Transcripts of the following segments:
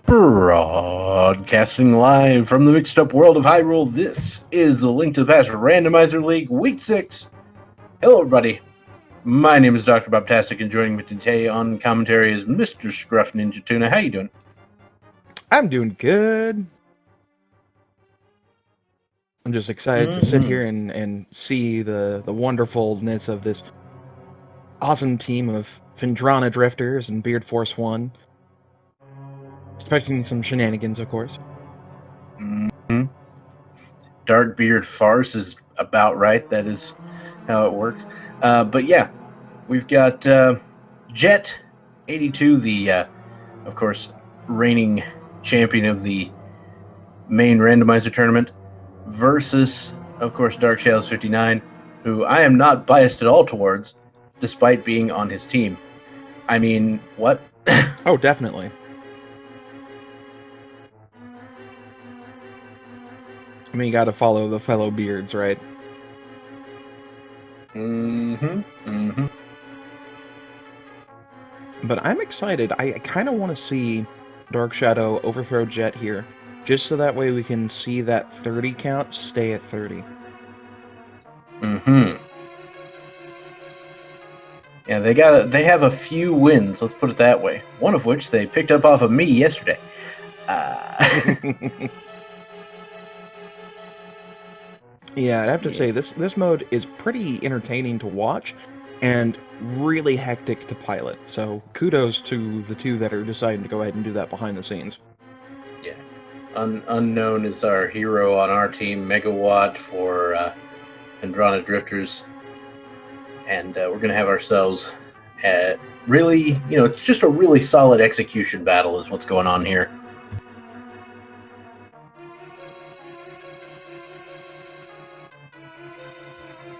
Broadcasting live from the mixed up world of Hyrule, this is the Link to the Past Randomizer League Week 6. Hello everybody, my name is Dr. Bobtastic, and joining me today on commentary is Mr. Scruff Ninja Tuna. How you doing? I'm doing good. I'm just excited to sit here and see the wonderfulness of this awesome team of Findrana Drifters and Beard Force 1. Expecting some shenanigans, of course. Dark Beard Farce is about right. That is how it works. But yeah, we've got Jet082, the, of course, reigning champion of the main randomizer tournament, versus, of course, DarkShadows59, who I am not biased at all towards, despite being on his team. I mean, what? Oh, definitely. I mean, you gotta follow the fellow beards, right? But I'm excited. I kind of want to see Dark Shadow overthrow Jet here, just so that way we can see that 30 count stay at 30. Yeah, they have a few wins, let's put it that way. One of which they picked up off of me yesterday. Yeah, I'd have to say this mode is pretty entertaining to watch and really hectic to pilot. So kudos to the two that are deciding to go ahead and do that behind the scenes. Yeah. Unknown is our hero on our team, Megawatt for Findrana Drifters. And we're going to have ourselves really, it's just a really solid execution battle is what's going on here.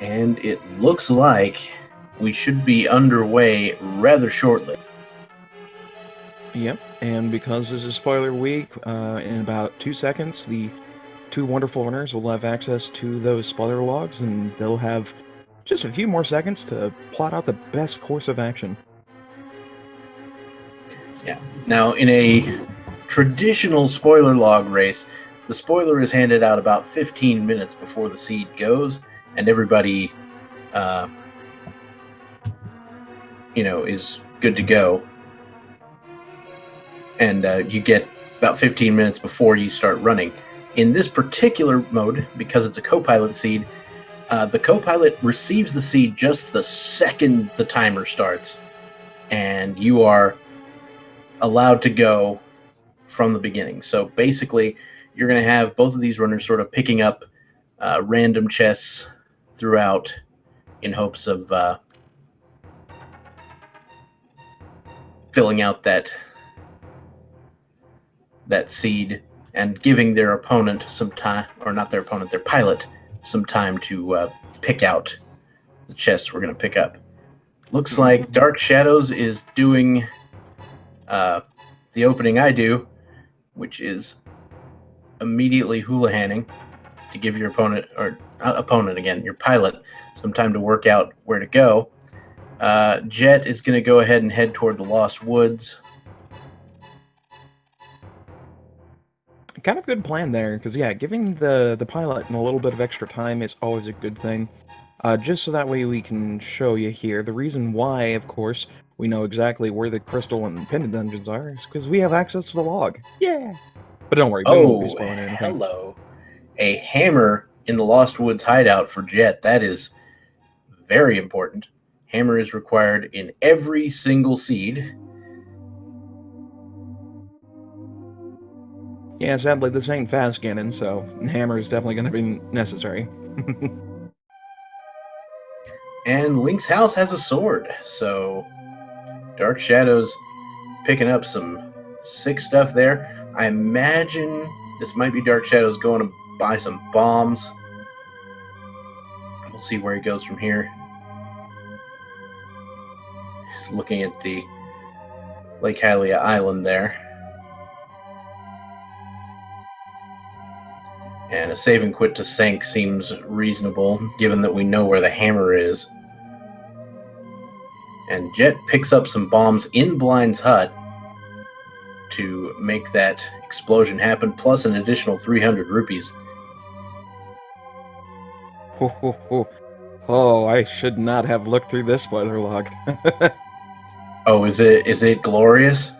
And it looks like we should be underway rather shortly. Yep, and because this is spoiler week, in about 2 seconds, the two wonderful runners will have access to those spoiler logs, and they'll have just a few more seconds to plot out the best course of action. Yeah. Now, in a traditional spoiler log race, the spoiler is handed out about 15 minutes before the seed goes, and everybody, is good to go. And you get about 15 minutes before you start running. In this particular mode, because it's a co-pilot seed, the co-pilot receives the seed just the second the timer starts, and you are allowed to go from the beginning. So basically, you're going to have both of these runners sort of picking up random chests throughout in hopes of filling out that seed and giving their opponent some time, or not their opponent, their pilot, some time to pick out the chests we're going to pick up. Looks like Dark Shadows is doing the opening I do, which is immediately hula-hanning to give your opponent, or opponent again, your pilot, some time to work out where to go. Jet is going to go ahead and head toward the Lost Woods. Kind of good plan there, because yeah, giving the pilot a little bit of extra time is always a good thing. Just so that way we can show you here. The reason why, of course, we know exactly where the crystal and pendant dungeons are is because we have access to the log. Yeah! But don't worry, we won't be spoiling anything. Hello. A hammer in the Lost Woods hideout for Jet. That is very important. Hammer is required in every single seed. Yeah, sadly, this ain't fast Ganon, so hammer is definitely going to be necessary. And Link's house has a sword, so Dark Shadows picking up some sick stuff there. I imagine this might be Dark Shadows going to buy some bombs. We'll see where he goes from here. He's looking at the Lake Hylia Island there. And a save and quit to Sank seems reasonable, given that we know where the hammer is. And Jet picks up some bombs in Blind's hut. to make that explosion happen, plus an additional 300 rupees. Ho, ho, ho. Oh, I should not have looked through this spoiler log. Oh, is it glorious?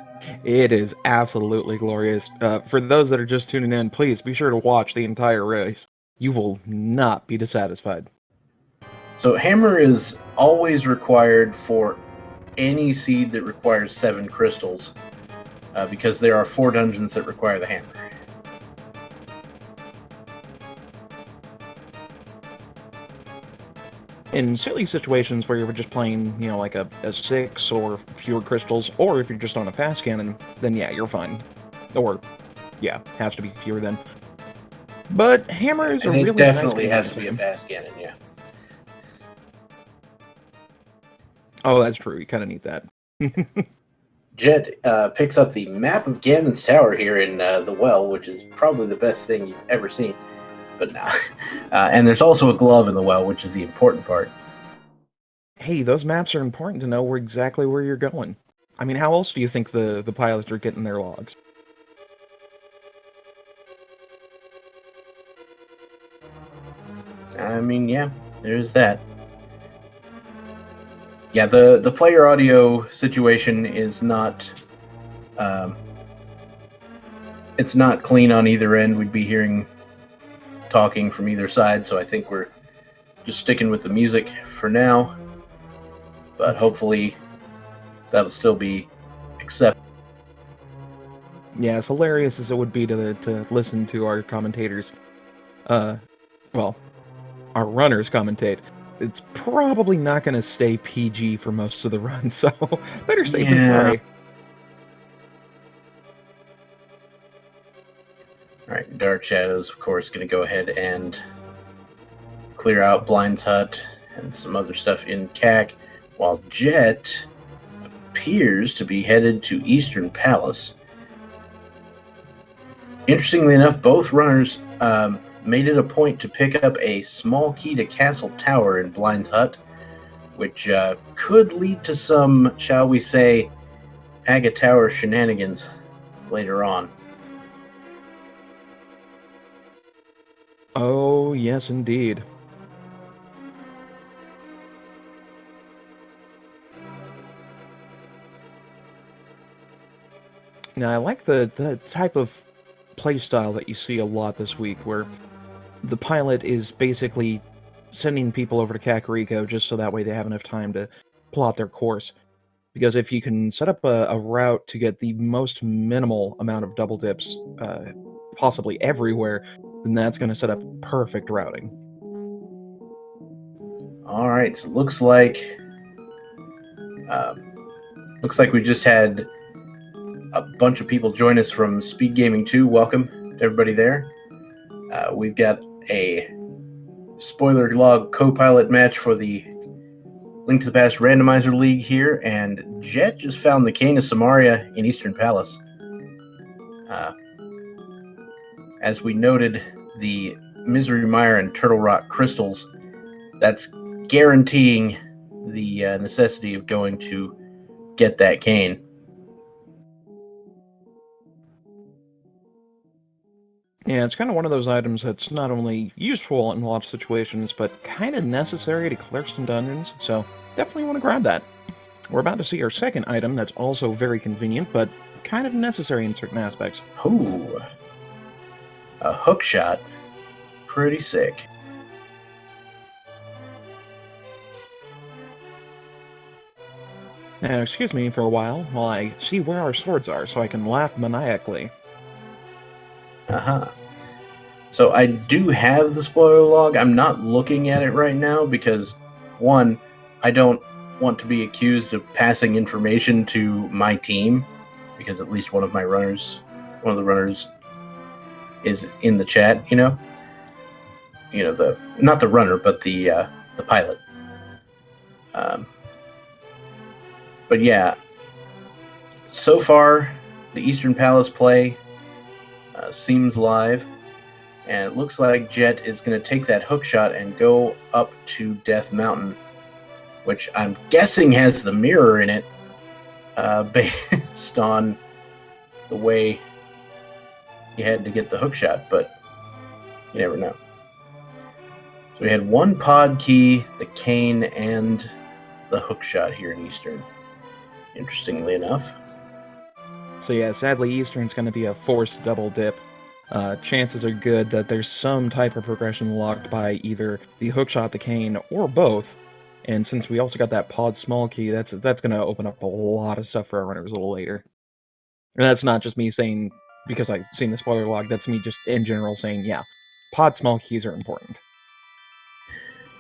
It is absolutely glorious. For those that are just tuning in, please be sure to watch the entire race. You will not be dissatisfied. So hammer is always required for any seed that requires 7 crystals, because there are 4 dungeons that require the hammer. In silly situations where you're just playing, like a 6 or fewer crystals, or if you're just on a fast cannon, then yeah, you're fine. Or, yeah, has to be fewer then. But hammers are really it definitely nice has to be a fast cannon, yeah. Oh, that's true. You kind of need that. Jet picks up the map of Ganon's Tower here in the well, which is probably the best thing you've ever seen. But nah. And there's also a glove in the well, which is the important part. Hey, those maps are important to know exactly where you're going. I mean, how else do you think the pilots are getting their logs? I mean, yeah, there's that. Yeah, the player audio situation is not... it's not clean on either end. We'd be hearing talking from either side, so I think we're just sticking with the music for now. But hopefully that'll still be accepted. Yeah, as hilarious as it would be to listen to our commentators, well, our runners commentate, it's probably not going to stay PG for most of the run, so better safe than sorry. Alright, Dark Shadows, of course, going to go ahead and clear out Blind's Hut and some other stuff in CAC, while Jet appears to be headed to Eastern Palace. Interestingly enough, both runners made it a point to pick up a small key to Castle Tower in Blind's Hut, which could lead to some, shall we say, Aga Tower shenanigans later on. Oh, yes, indeed. Now, I like the type of playstyle that you see a lot this week, where the pilot is basically sending people over to Kakariko just so that way they have enough time to plot their course. Because if you can set up a route to get the most minimal amount of double dips possibly everywhere, then that's going to set up perfect routing. All right, so looks like we just had a bunch of people join us from Speed Gaming 2. Welcome to everybody there. We've got a spoiler log co-pilot match for the Link to the Past Randomizer League here, and Jet just found the Cane of Samaria in Eastern Palace. As we noted, the Misery Mire and Turtle Rock crystals, that's guaranteeing the necessity of going to get that cane. Yeah, it's kind of one of those items that's not only useful in a lot of situations, but kind of necessary to clear some dungeons, so definitely want to grab that. We're about to see our second item that's also very convenient, but kind of necessary in certain aspects. Ooh, a hook shot. Pretty sick. Now, excuse me for a while I see where our swords are so I can laugh maniacally. Uh-huh. So I do have the spoiler log. I'm not looking at it right now because, one, I don't want to be accused of passing information to my team, because at least one of the runners is in the chat, not the runner, but the pilot. But yeah, so far the Eastern Palace play seems live, and it looks like Jet is going to take that hook shot and go up to Death Mountain, which I'm guessing has the mirror in it, based on the way you had to get the hook shot, but you never know. So we had one pod key, the cane, and the hook shot here in Eastern, interestingly enough. So yeah, sadly Eastern's going to be a forced double dip. Chances are good that there's some type of progression locked by either the hookshot, the cane, or both. And since we also got that pod small key, that's going to open up a lot of stuff for our runners a little later. And that's not just me saying because I've seen the spoiler log. That's me just in general saying, yeah, pod small keys are important.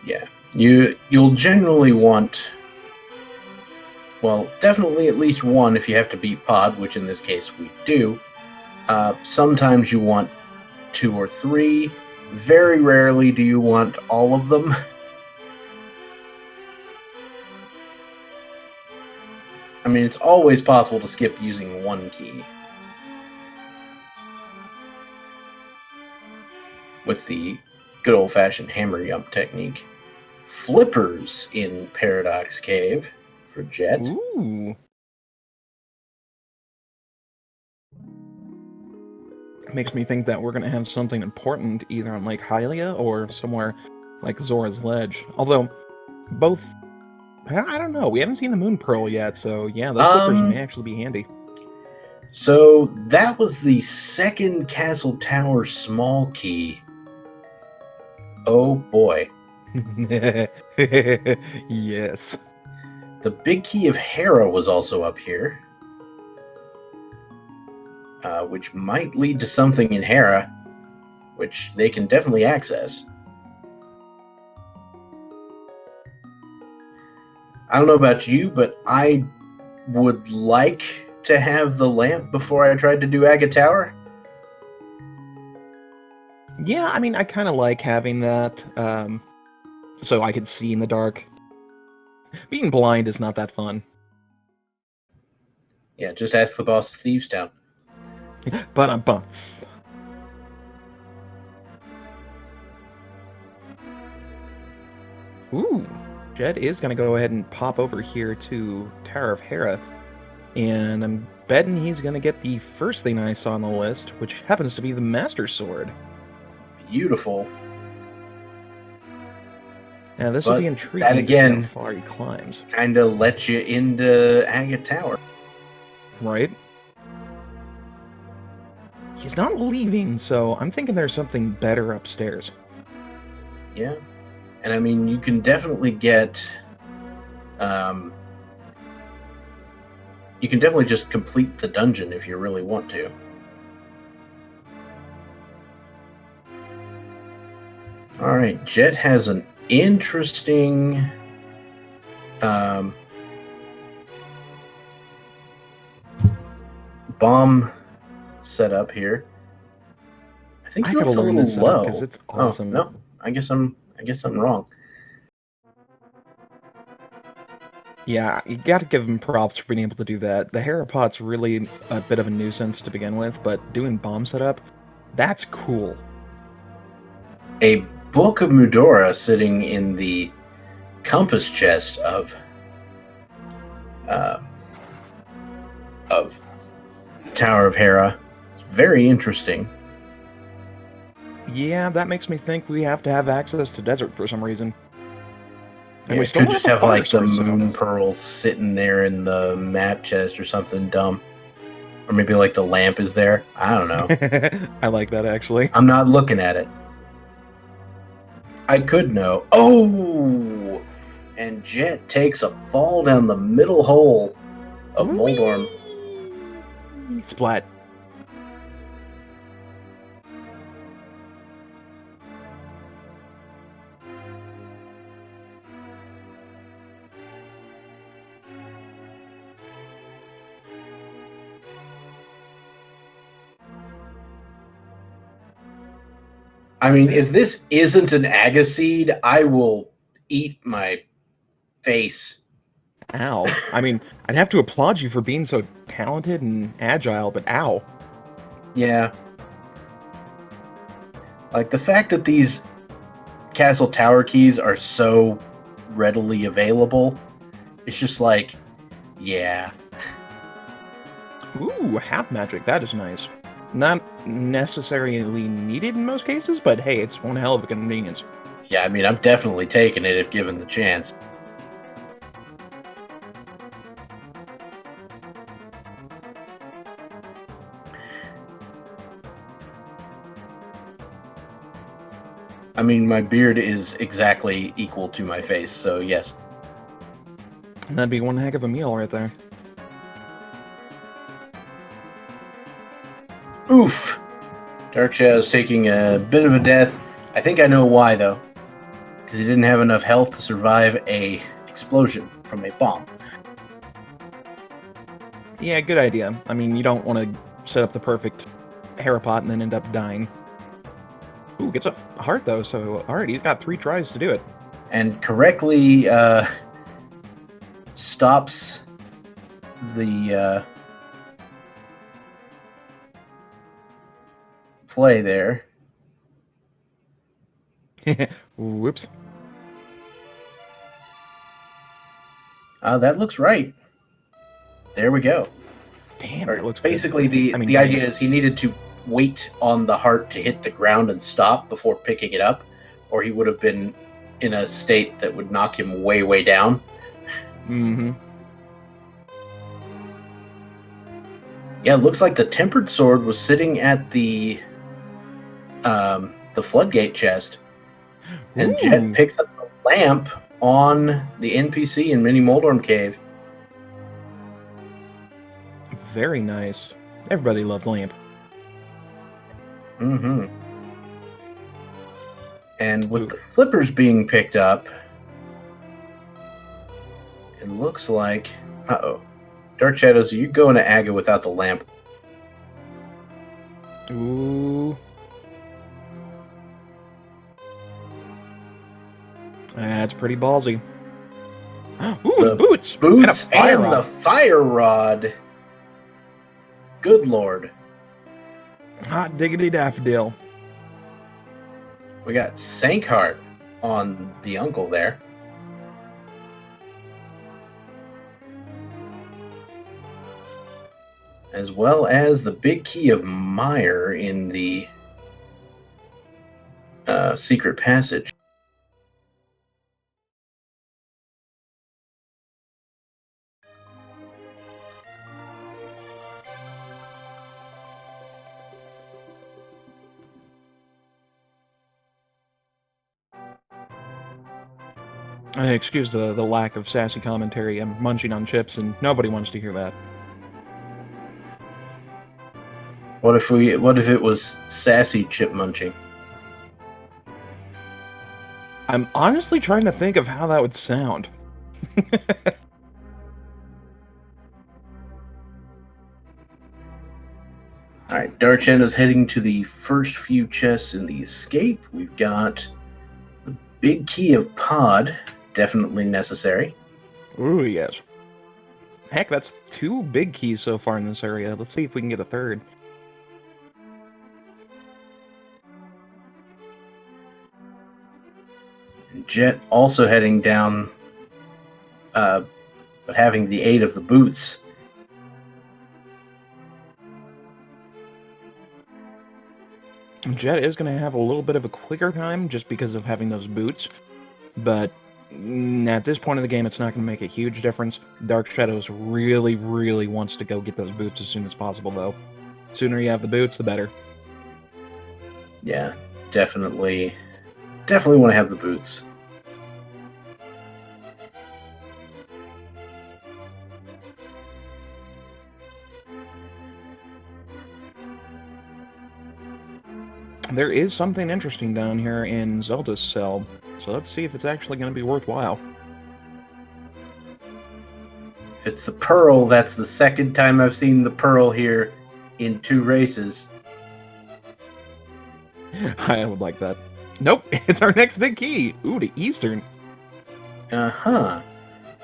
Yeah, you'll generally want, well, definitely at least one if you have to beat pod, which in this case we do. Sometimes you want 2 or 3. Very rarely do you want all of them. I mean, it's always possible to skip using one key with the good old-fashioned hammer jump technique. Flippers in Paradox Cave for Jet. Ooh. Makes me think that we're going to have something important either on Lake Hylia or somewhere like Zora's Ledge. Although, both... I don't know. We haven't seen the Moon Pearl yet, so yeah, those flippers may actually be handy. So that was the second Castle Tower small key. Oh boy. Yes. The big key of Hera was also up here, which might lead to something in Hera, which they can definitely access. I don't know about you, but I would like to have the lamp before I tried to do Aga Tower. Yeah, I mean, I kind of like having that, so I could see in the dark. Being blind is not that fun. Yeah, just ask the boss of Thieves Town. But Ooh, Jet is going to go ahead and pop over here to Tower of Hera, and I'm betting he's going to get the first thing I saw on the list, which happens to be the Master Sword. Beautiful. Now, this will be intriguing that again, to see how far he climbs. Kind of lets you into Aga Tower. Right? He's not leaving, so I'm thinking there's something better upstairs. Yeah. And I mean, you can definitely get... you can definitely just complete the dungeon if you really want to. Alright, Jet has an interesting... bomb set up here. I think he looks a little low. Because it's awesome. Oh, no, I guess I'm wrong. Yeah, you gotta give him props for being able to do that. The Hera pot's really a bit of a nuisance to begin with, but doing bomb setup, that's cool. A Book of Mudora sitting in the compass chest of Tower of Hera. It's very interesting. Yeah, that makes me think we have to have access to desert for some reason. And we could just have like the moon pearls sitting there in the map chest or something dumb. Or maybe like the lamp is there. I don't know. I like that actually. I'm not looking at it. I could know. Oh! And Jet takes a fall down the middle hole of Moldorm. Splat. I mean, if this isn't an Agaseed, I will eat my face. Ow. I mean, I'd have to applaud you for being so talented and agile, but ow. Yeah. Like, the fact that these Castle Tower keys are so readily available, it's just like, yeah. Ooh, half magic. That is nice. Not necessarily needed in most cases, but hey, it's one hell of a convenience. Yeah, I mean, I'm definitely taking it if given the chance. I mean, my beard is exactly equal to my face, so yes. That'd be one heck of a meal right there. Oof! Dark Shadow's taking a bit of a death. I think I know why, though. Because he didn't have enough health to survive a explosion from a bomb. Yeah, good idea. I mean, you don't want to set up the perfect Harapot and then end up dying. Ooh, gets a heart though, so alright, he's got 3 tries to do it. And correctly stops the play there. Whoops. That looks right. There we go. Damn, Or that looks basically, good. the idea is he needed to wait on the heart to hit the ground and stop before picking it up, or he would have been in a state that would knock him way, way down. Mm-hmm. Yeah, it looks like the Tempered Sword was sitting at the floodgate chest, and Ooh. Jet picks up the lamp on the NPC in Mini Moldorm Cave. Very nice. Everybody loves Lamp. Mm-hmm. And with the flippers being picked up, it looks like... Uh-oh. Dark Shadows, you go into Aga without the lamp. Ooh. That's pretty ballsy. Ooh, The boots! Boots and and the fire rod. Good lord. Hot diggity daffodil. We got Sankheart on the uncle there. As well as the big key of Meyer in the secret passage. Excuse the lack of sassy commentary. I'm munching on chips, and nobody wants to hear that. What if it was sassy chip munching? I'm honestly trying to think of how that would sound. Alright, Dark Shadow's heading to the first few chests in the escape. We've got the big key of Pod, definitely necessary. Ooh, yes. Heck, that's 2 big keys so far in this area. Let's see if we can get a third. Jet also heading down, but having the aid of the boots. Jet is going to have a little bit of a quicker time just because of having those boots, but at this point in the game, it's not going to make a huge difference. Dark Shadows really, really wants to go get those boots as soon as possible, though. The sooner you have the boots, the better. Yeah, definitely want to have the boots. There is something interesting down here in Zelda's cell, so let's see if it's actually going to be worthwhile. If it's the Pearl, that's the second time I've seen the Pearl here in 2 races. I would like that. Nope, it's our next big key. Ooh, to Eastern. Uh-huh.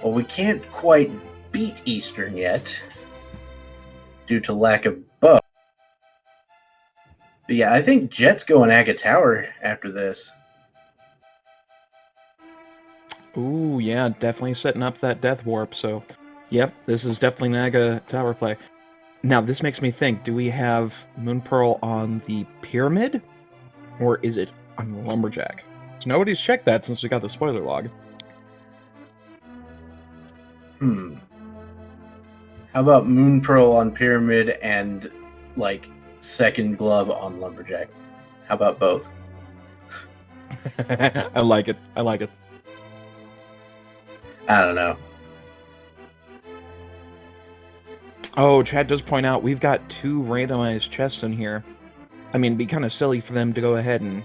Well, we can't quite beat Eastern yet due to lack of bow. But yeah, I think Jet's going Aga Tower after this. Ooh, yeah, definitely setting up that death warp, so... Yep, this is definitely an Aga Tower play. Now, this makes me think, do we have Moon Pearl on the Pyramid? Or is it on the Lumberjack? So nobody's checked that since we got the spoiler log. How about Moon Pearl on Pyramid and, like, second glove on Lumberjack? How about both? I like it. I like it. I don't know. Oh, Chad does point out we've got 2 randomized chests in here. I mean, it'd be kind of silly for them to go ahead and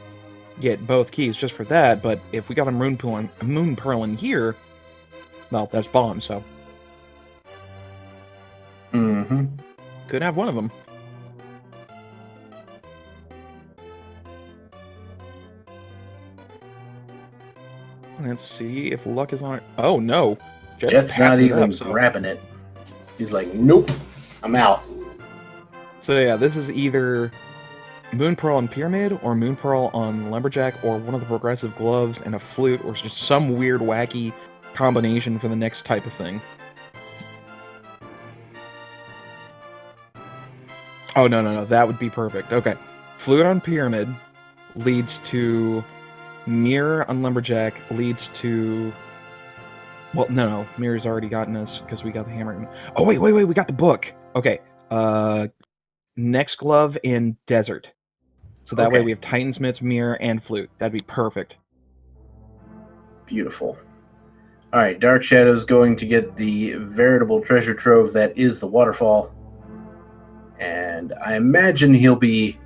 get both keys just for that, but if we got a Moon Pearl in here, well, that's bomb, so. Mm-hmm. Could have one of them. Let's see if luck is on it. Oh, no. Jet's not even grabbing it. He's like, nope, I'm out. So yeah, this is either Moon Pearl on Pyramid, or Moon Pearl on Lumberjack, or one of the progressive gloves and a flute, or just some weird, wacky combination for the next type of thing. Oh, no, that would be perfect. Okay. Flute on Pyramid leads to Mirror on Lumberjack, leads to... Well, no, Mirror's already gotten us, because we got the hammer. Oh, wait, we got the book! Okay, next glove in Desert. So that way we have Titansmith's Mirror and Flute. That'd be perfect. Beautiful. Alright, Dark Shadow's going to get the veritable treasure trove that is the waterfall. And I imagine he'll be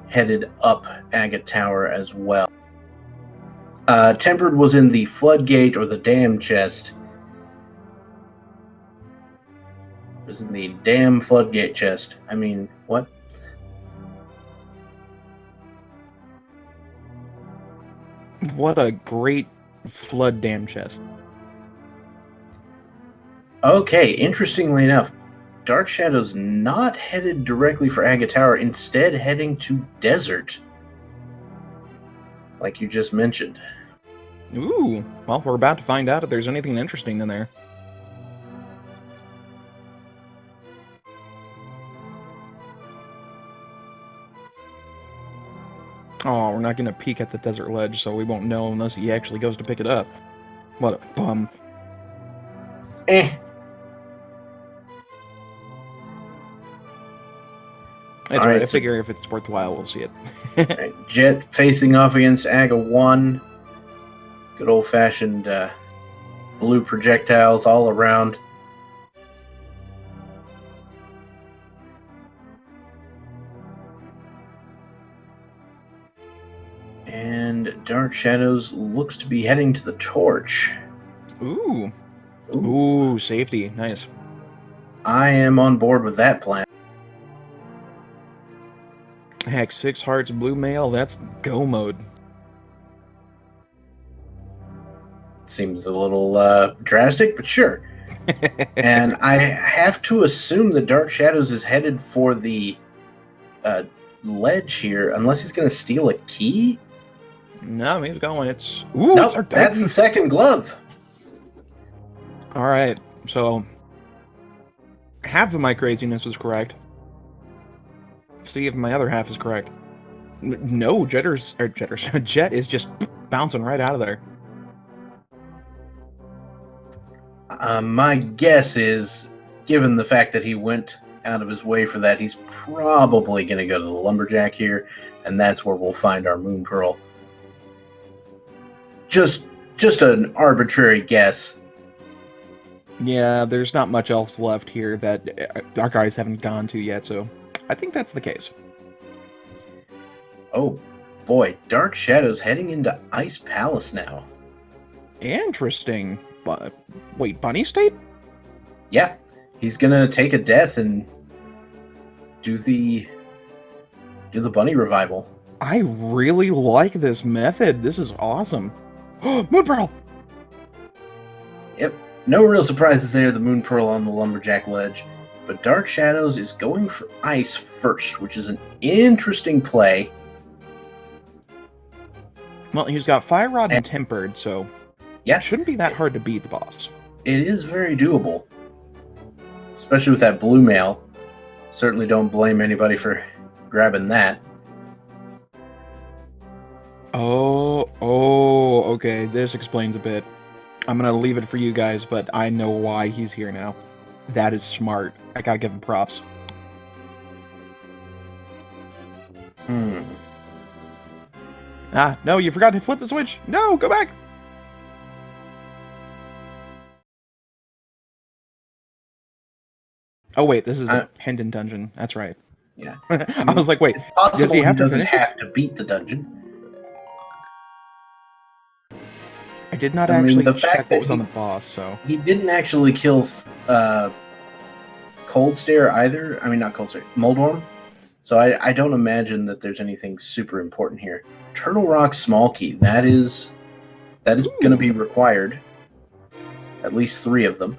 headed up Agate Tower as well. Tempered was in the floodgate or the dam chest. It was in the damn floodgate chest. I mean, what? What a great flood dam chest. Okay, interestingly enough, Dark Shadow's not headed directly for Agate Tower, instead heading to Desert. Like you just mentioned. Ooh, well, we're about to find out if there's anything interesting in there. Oh, we're not going to peek at the desert ledge, so we won't know unless he actually goes to pick it up. What a bum. That's all right, I figure if it's worthwhile, we'll see it. Right, Jet facing off against Aga 1. Good old-fashioned blue projectiles all around. And Dark Shadows looks to be heading to the torch. Ooh. Ooh, safety. Nice. I am on board with that plan. Heck, 6 hearts, blue mail, that's go mode. Seems a little drastic, but sure. And I have to assume that Dark Shadows is headed for the ledge here, unless he's going to steal a key? No, he's going. It's... Ooh, nope, it's that's the second glove. All right, so half of my craziness is correct. Let's see if my other half is correct. No, Jet is just bouncing right out of there. My guess is, given the fact that he went out of his way for that, he's probably going to go to the Lumberjack here, and that's where we'll find our Moon Pearl. Just an arbitrary guess. Yeah, there's not much else left here that our guys haven't gone to yet, so I think that's the case. Oh, boy, Dark Shadows heading into Ice Palace now. Interesting. But wait, Bunny State? Yeah, he's gonna take a death and do the bunny revival. I really like this method. This is awesome. Moon Pearl! Yep, no real surprises there, the Moon Pearl on the Lumberjack ledge. But Dark Shadows is going for ice first, which is an interesting play. Well, he's got Fire Rod and Tempered, so yeah, it shouldn't be that hard to beat the boss. It is very doable, especially with that blue mail. Certainly don't blame anybody for grabbing that. Oh, okay. This explains a bit. I'm gonna leave it for you guys, but I know why he's here now. That is smart. I gotta give him props. Ah, no, you forgot to flip the switch. No, go back. Oh wait, this is a pendant dungeon. That's right. Yeah. I was like, wait, Possible does he have to doesn't finish have to beat the dungeon. I did not I mean, actually the check fact what that was on the boss, so... He didn't actually kill Cold Stare either. I mean, not Cold Stare, Moldworm. So I don't imagine that there's anything super important here. Turtle Rock Small Key, that is going to be required. At least 3 of them.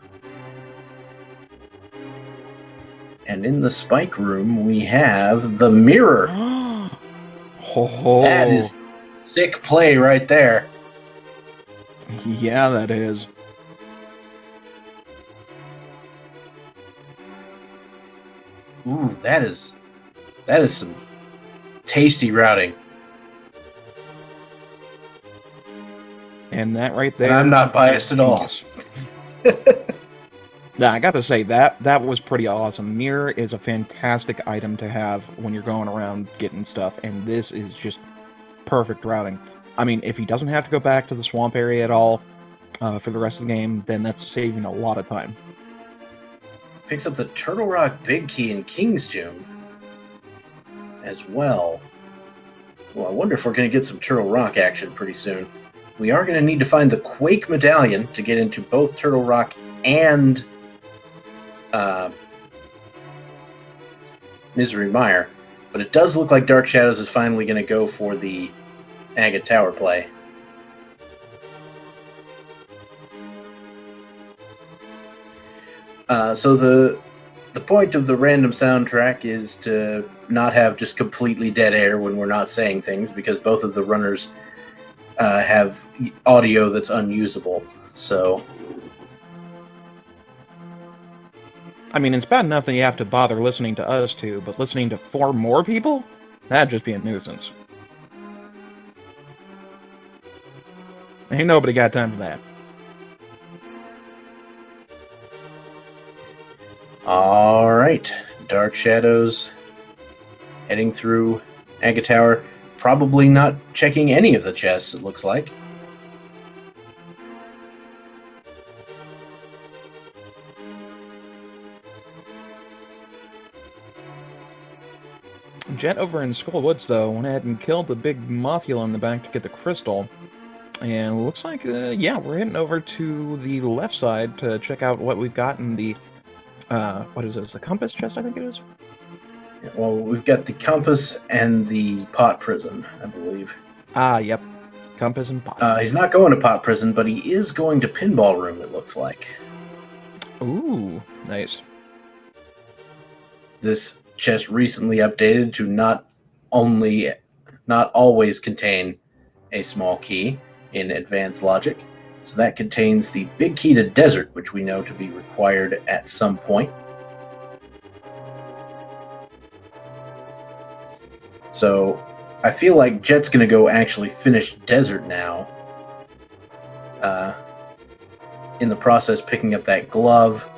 And in the spike room, we have the mirror. Oh. That is sick play right there. Yeah, that is. Ooh, that is some tasty routing. And that right there. And I'm not biased at all. Nah, I gotta say, that was pretty awesome. Mirror is a fantastic item to have when you're going around getting stuff, and this is just perfect routing. I mean, if he doesn't have to go back to the swamp area at all for the rest of the game, then that's saving a lot of time. Picks up the Turtle Rock Big Key in King's Tomb as well. Well, I wonder if we're going to get some Turtle Rock action pretty soon. We are going to need to find the Quake Medallion to get into both Turtle Rock and Misery Mire, but it does look like Dark Shadows is finally going to go for the Agate Tower play. So the point of the random soundtrack is to not have just completely dead air when we're not saying things, because both of the runners have audio that's unusable. So, I mean, it's bad enough that you have to bother listening to us two, but listening to 4 more people? That'd just be a nuisance. Ain't nobody got time for that. all right, Dark Shadows heading through Agate Tower, probably not checking any of the chests, it looks like. Jet over in Skull Woods, though, went ahead and killed the big Mothula in the back to get the crystal. And looks like, yeah, we're heading over to the left side to check out what we've got in the, what is this, the compass chest, I think it is? Well, we've got the compass and the pot prison, I believe. Ah, yep. Compass and pot. He's not going to pot prison, but he is going to pinball room, it looks like. Ooh, nice. This chest recently updated to not always contain a small key in advanced logic. So that contains the big key to desert, which we know to be required at some point. So I feel like Jet's going to go actually finish desert now. In the process, picking up that glove,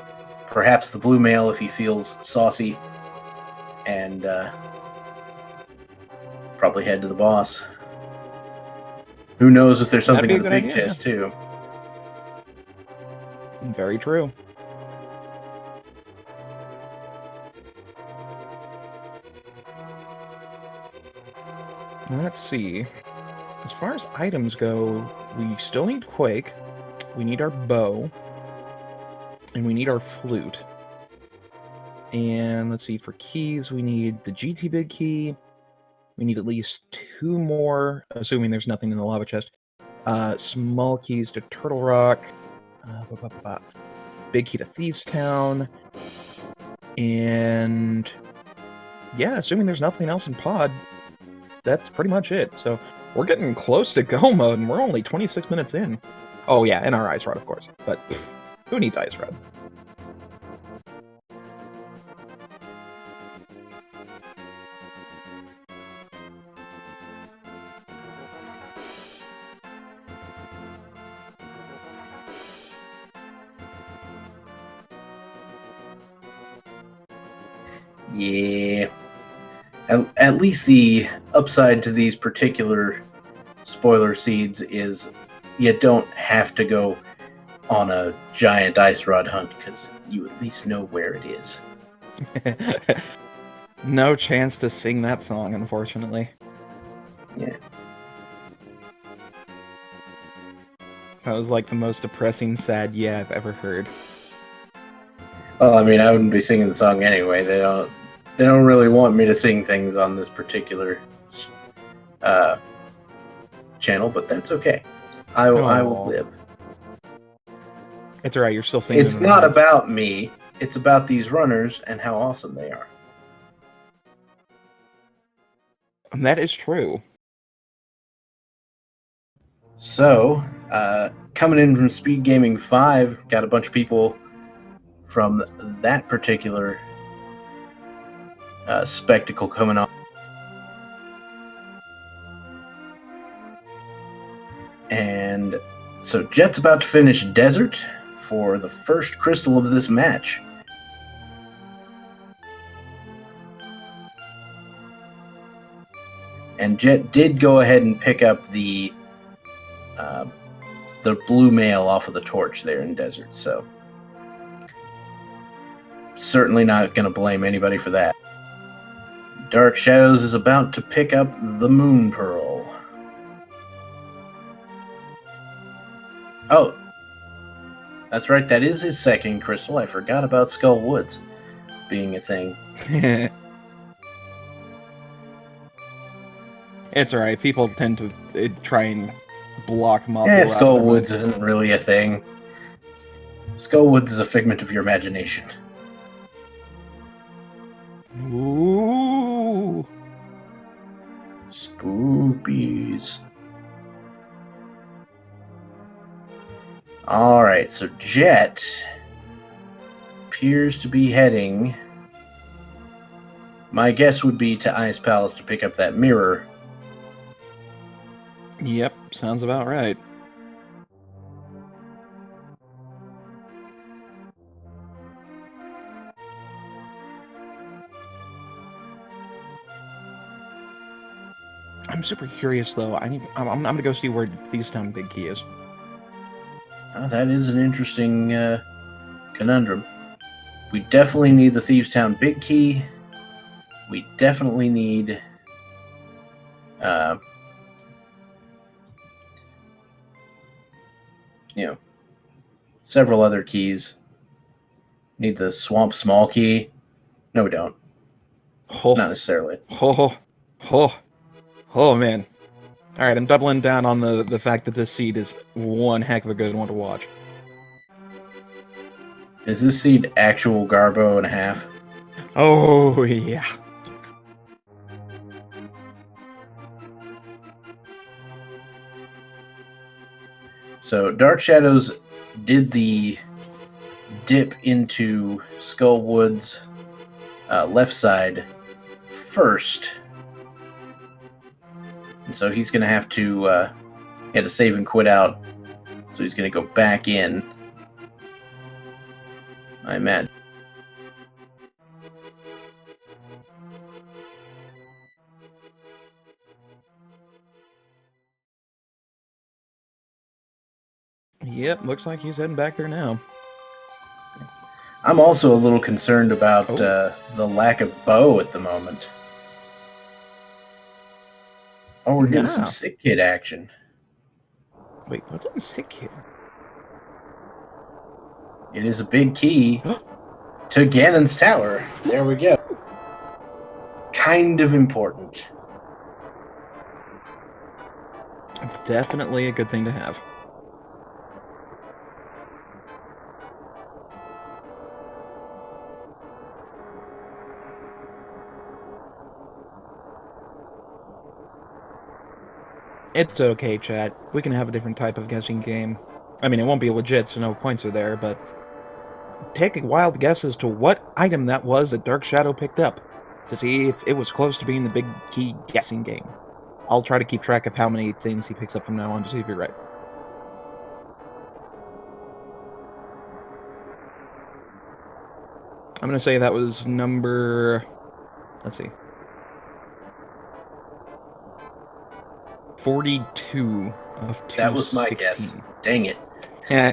perhaps the blue mail if he feels saucy, and probably head to the boss. Who knows if there's something in the big chest, too. Very true. Let's see. As far as items go, we still need Quake, we need our bow, and we need our flute. And let's see, for keys, we need the GT Big Key. We need at least 2 more, assuming there's nothing in the lava chest. Small keys to Turtle Rock. Big key to Thieves Town. And yeah, assuming there's nothing else in pod, that's pretty much it. So we're getting close to go mode, and we're only 26 minutes in. Oh yeah, and our Ice Rod, of course. But who needs Ice Rod? Yeah. At least the upside to these particular spoiler seeds is you don't have to go on a giant ice rod hunt because you at least know where it is. No chance to sing that song, unfortunately. Yeah. That was like the most depressing, sad yeah I've ever heard. Well, I mean, I wouldn't be singing the song anyway. They don't really want me to sing things on this particular channel, but that's okay. I will live. It's alright, you're still singing. It's not about me. It's about these runners and how awesome they are. And that is true. So, coming in from Speed Gaming 5, got a bunch of people from that particular spectacle coming on. And so Jet's about to finish Desert for the first crystal of this match. And Jet did go ahead and pick up the blue mail off of the torch there in Desert, so certainly not going to blame anybody for that. Dark Shadows is about to pick up the Moon Pearl. Oh, that's right, that is his second crystal. I forgot about Skull Woods being a thing. It's alright, people tend to try and block mob. Yeah, Skull Woods isn't really a thing. Skull Woods is a figment of your imagination. Ooh. Spoopies. Alright, so Jet appears to be heading. My guess would be to Ice Palace to pick up that mirror. Yep, sounds about right. I'm super curious though. I'm gonna go see where Thievestown Big Key is. Oh, that is an interesting conundrum. We definitely need the Thievestown Big Key. We definitely need several other keys. Need the Swamp Small Key. No, we don't. Oh. Not necessarily. Oh man. Alright, I'm doubling down on the fact that this seed is one heck of a good one to watch. Is this seed actual Garbo and a half? Oh, yeah. So Dark Shadows did the dip into Skull Woods left side first. And so he's going to have to he had to save and quit out. So he's going to go back in, I imagine. Yep, looks like he's heading back there now. I'm also a little concerned about the lack of bow at the moment. Oh, we're getting some Sick Kid action. Wait, what's in Sick Kid? It is a big key to Ganon's Tower. There we go. Kind of important. Definitely a good thing to have. It's okay, chat. We can have a different type of guessing game. I mean, it won't be legit, so no points are there, but take a wild guess as to what item that was that Dark Shadow picked up, to see if it was close to being the big key guessing game. I'll try to keep track of how many things he picks up from now on to see if you're right. I'm gonna say that was number Let's see. 42 of 216. That was my guess. Dang it. Yeah.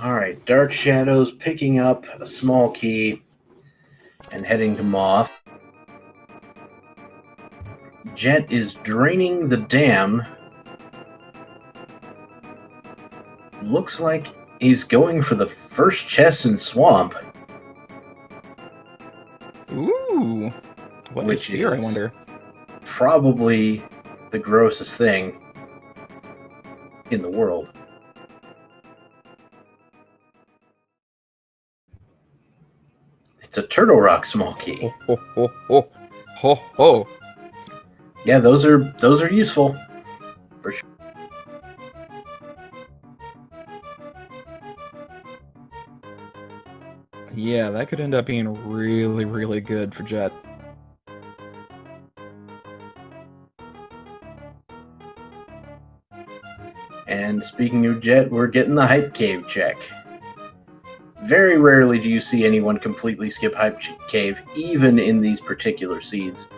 All right, Dark Shadows picking up a small key and heading to Moth. Jet is draining the dam. Looks like he's going for the first chest in Swamp. Ooh. What is here, I wonder? Probably the grossest thing in the world. It's a Turtle Rock small key. Ho, ho, ho, ho, ho. Yeah, those are useful for sure. Yeah, that could end up being really, really good for Jet. And speaking of Jet, we're getting the Hype Cave check. Very rarely do you see anyone completely skip Hype Cave, even in these particular seeds.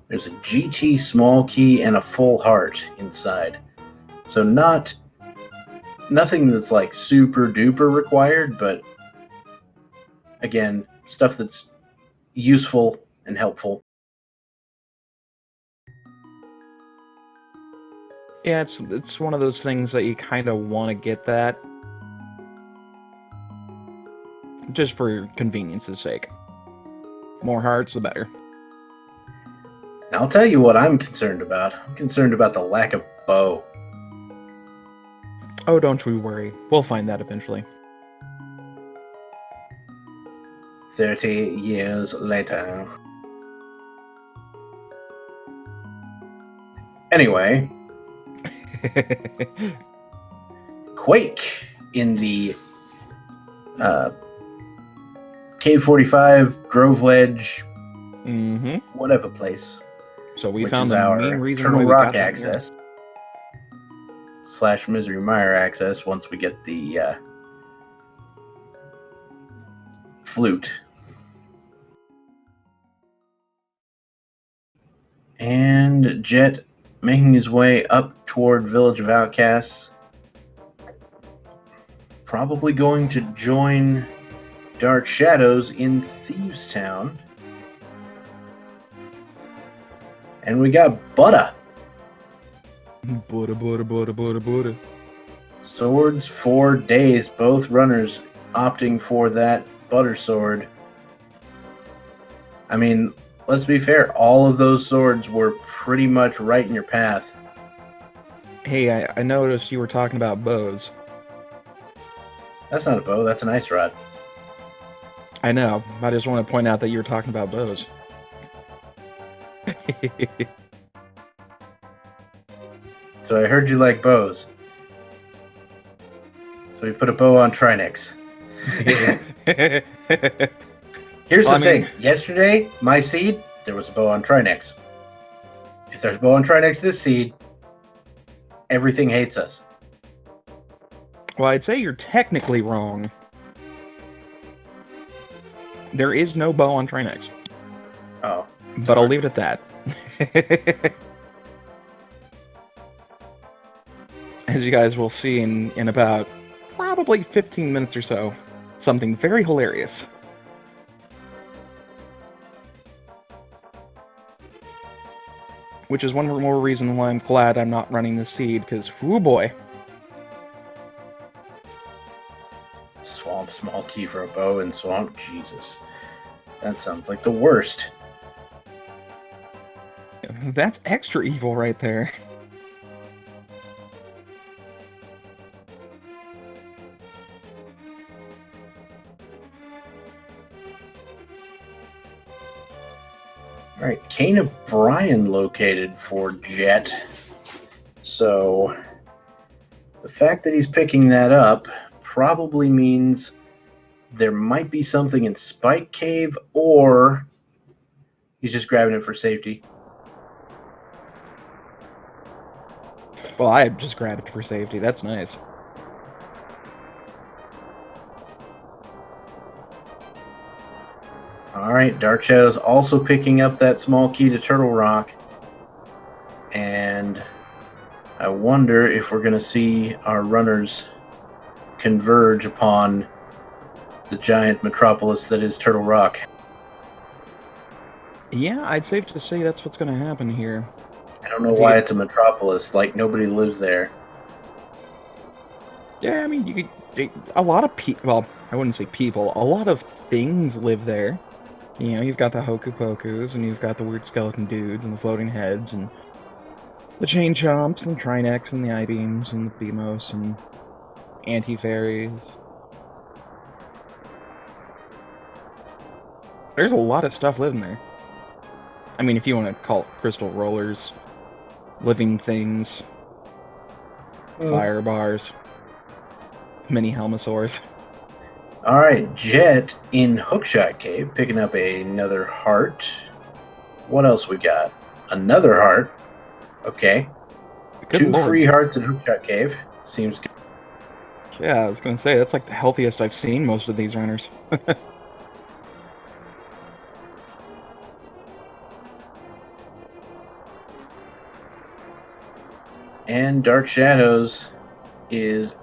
There's a GT small key and a full heart inside. So nothing that's like super duper required, but again, stuff that's useful and helpful. Yeah, it's one of those things that you kind of want to get that. Just for convenience's sake. More hearts, the better. Now, I'll tell you what I'm concerned about. I'm concerned about the lack of bow. Oh, don't we worry. We'll find that eventually. 30 years later. Anyway, Quake in the Cave 45, Grove Ledge, whatever place. So we which found is the our main reason Turtle why we Rock got that access / Misery Mire access once we get the flute. And Jet making his way up toward Village of Outcasts. Probably going to join Dark Shadows in Thieves Town. And we got Butter. Butter. Swords for days. Both runners opting for that Butter Sword. I mean, let's be fair. All of those swords were pretty much right in your path. Hey, I noticed you were talking about bows. That's not a bow. That's an ice rod. I know. I just want to point out that you were talking about bows. So I heard you like bows. So we put a bow on Trinex. Here's the thing. Yesterday, my seed, there was a bow on Trinex. If there's a bow on Trinex this seed, everything hates us. Well, I'd say you're technically wrong. There is no bow on Trinex. Oh. But I'll leave it at that. As you guys will see in about probably 15 minutes or so, something very hilarious. Which is one more reason why I'm glad I'm not running the seed, because, whoo boy. Swamp, small key for a bow in Swamp? Jesus. That sounds like the worst. That's extra evil right there. Alright, Cane of Brian located for Jet. So, the fact that he's picking that up probably means there might be something in Spike Cave, or he's just grabbing it for safety. Well, I just grabbed it for safety. That's nice. All right, Dark Shadows also picking up that small key to Turtle Rock. And I wonder if we're going to see our runners converge upon the giant metropolis that is Turtle Rock. Yeah, I'd safe to say that's what's going to happen here. I don't know why it's a metropolis. Like, nobody lives there. Yeah, I mean, you could. A lot of people. Well, I wouldn't say people. A lot of things live there. You know, you've got the Hoku Pokus, and you've got the weird skeleton dudes, and the floating heads, and the chain chomps, and Trinex, and the I-beams, and the Beamos, and anti-fairies. There's a lot of stuff living there. I mean, if you want to call it crystal rollers, living things, fire bars, mini helmosaurs. All right, Jet in Hookshot Cave picking up another heart. What else we got? Another heart. Okay. Good 2 lord. free hearts in Hookshot Cave. Seems good. Yeah, I was gonna say, that's like the healthiest I've seen most of these runners. And Dark Shadows is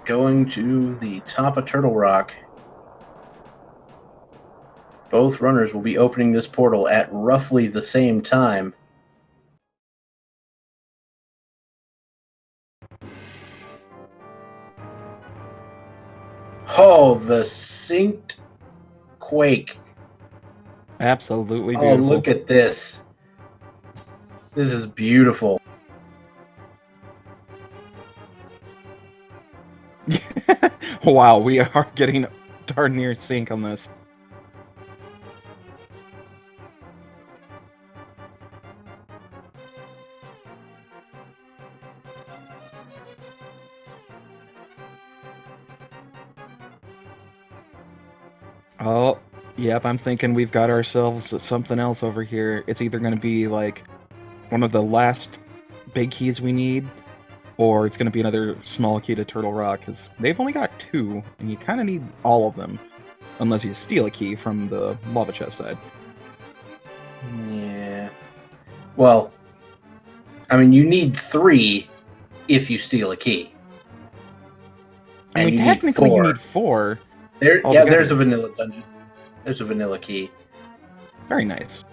going to the top of Turtle Rock. Both runners will be opening this portal at roughly the same time. Oh, the synced quake. Absolutely Oh, beautiful. look at this. This is beautiful. Wow, we are getting darn near sync on this. Oh, yep, I'm thinking we've got ourselves something else over here. It's either going to be like one of the last big keys we need, or it's going to be another small key to Turtle Rock, because they've only got 2, and you kind of need all of them, unless you steal a key from the lava chest side. Yeah. Well, I mean, you need 3 if you steal a key. I And mean, you need technically 4. you need 4. There, yeah, altogether. there's a vanilla dungeon. There's a vanilla key. Very nice.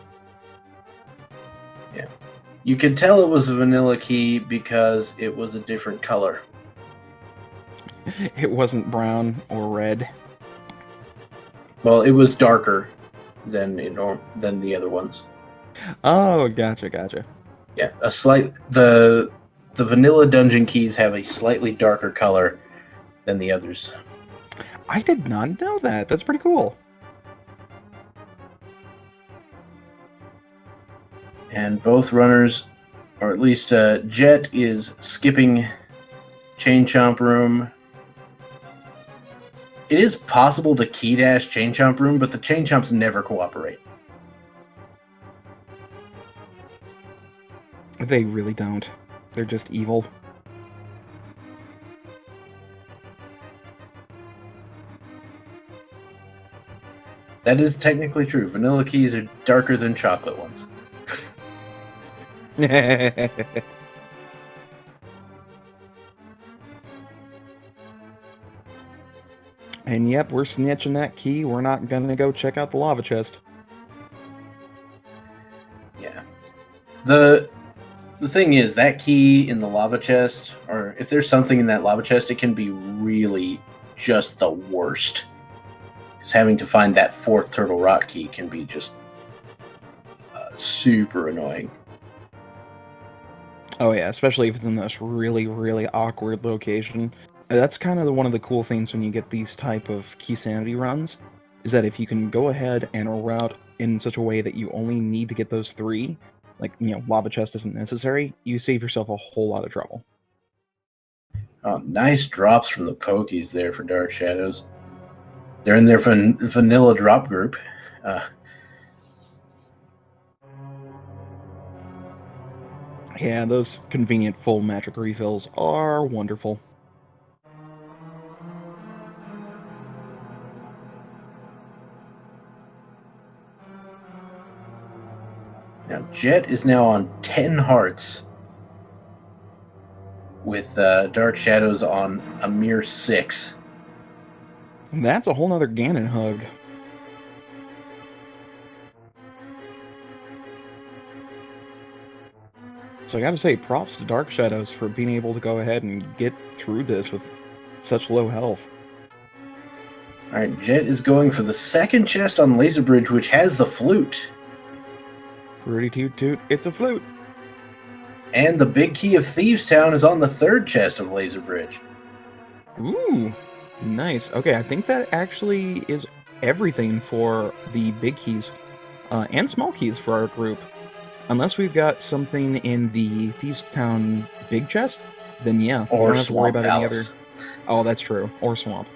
Yeah. You could tell it was a vanilla key because it was a different color. It wasn't brown or red. Well, it was darker than than the other ones. Oh, gotcha. Yeah, the vanilla dungeon keys have a slightly darker color than the others. I did not know that. That's pretty cool. And both runners, or at least Jet, is skipping Chain Chomp Room. It is possible to key dash Chain Chomp Room, but the Chain Chomps never cooperate. They really don't. They're just evil. That is technically true. Vanilla keys are darker than chocolate ones. And yep, we're snitching that key. We're not gonna go check out the lava chest. Yeah. The thing is, that key in the lava chest, or if there's something in that lava chest, it can be really just the worst. Because having to find that 4th Turtle Rock key can be just super annoying. Oh yeah, especially if it's in this really, really awkward location. That's kind of one of the cool things when you get these type of key sanity runs, is that if you can go ahead and route in such a way that you only need to get those 3, like, lava chest isn't necessary, you save yourself a whole lot of trouble. Oh, nice drops from the Pokies there for Dark Shadows. They're in their vanilla drop group. Yeah, those convenient full magic refills are wonderful. Now, Jet is now on 10 hearts, with Dark Shadows on a mere 6. That's a whole nother Ganon hug. So I gotta say, props to Dark Shadows for being able to go ahead and get through this with such low health. Alright, Jet is going for the second chest on Laser Bridge, which has the flute. Pretty toot toot, it's a flute. And the big key of Thieves Town is on the third chest of Laser Bridge. Ooh, nice. Okay, I think that actually is everything for the big keys and small keys for our group. Unless we've got something in the Thieves Town big chest, then yeah, we Or don't have to worry Swamp about any other. Palace. Oh, that's true. Or Swamp.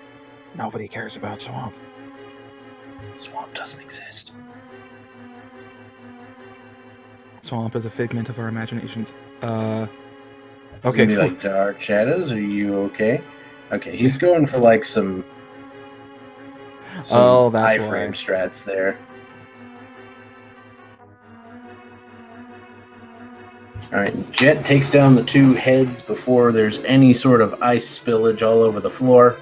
Nobody cares about Swamp. Swamp doesn't exist. Swamp is a figment of our imaginations. Okay. Okay. Like Dark Shadows, are you okay? Okay, he's going for like some Oh, that's iframe strats there. Alright, Jet takes down the 2 heads before there's any sort of ice spillage all over the floor.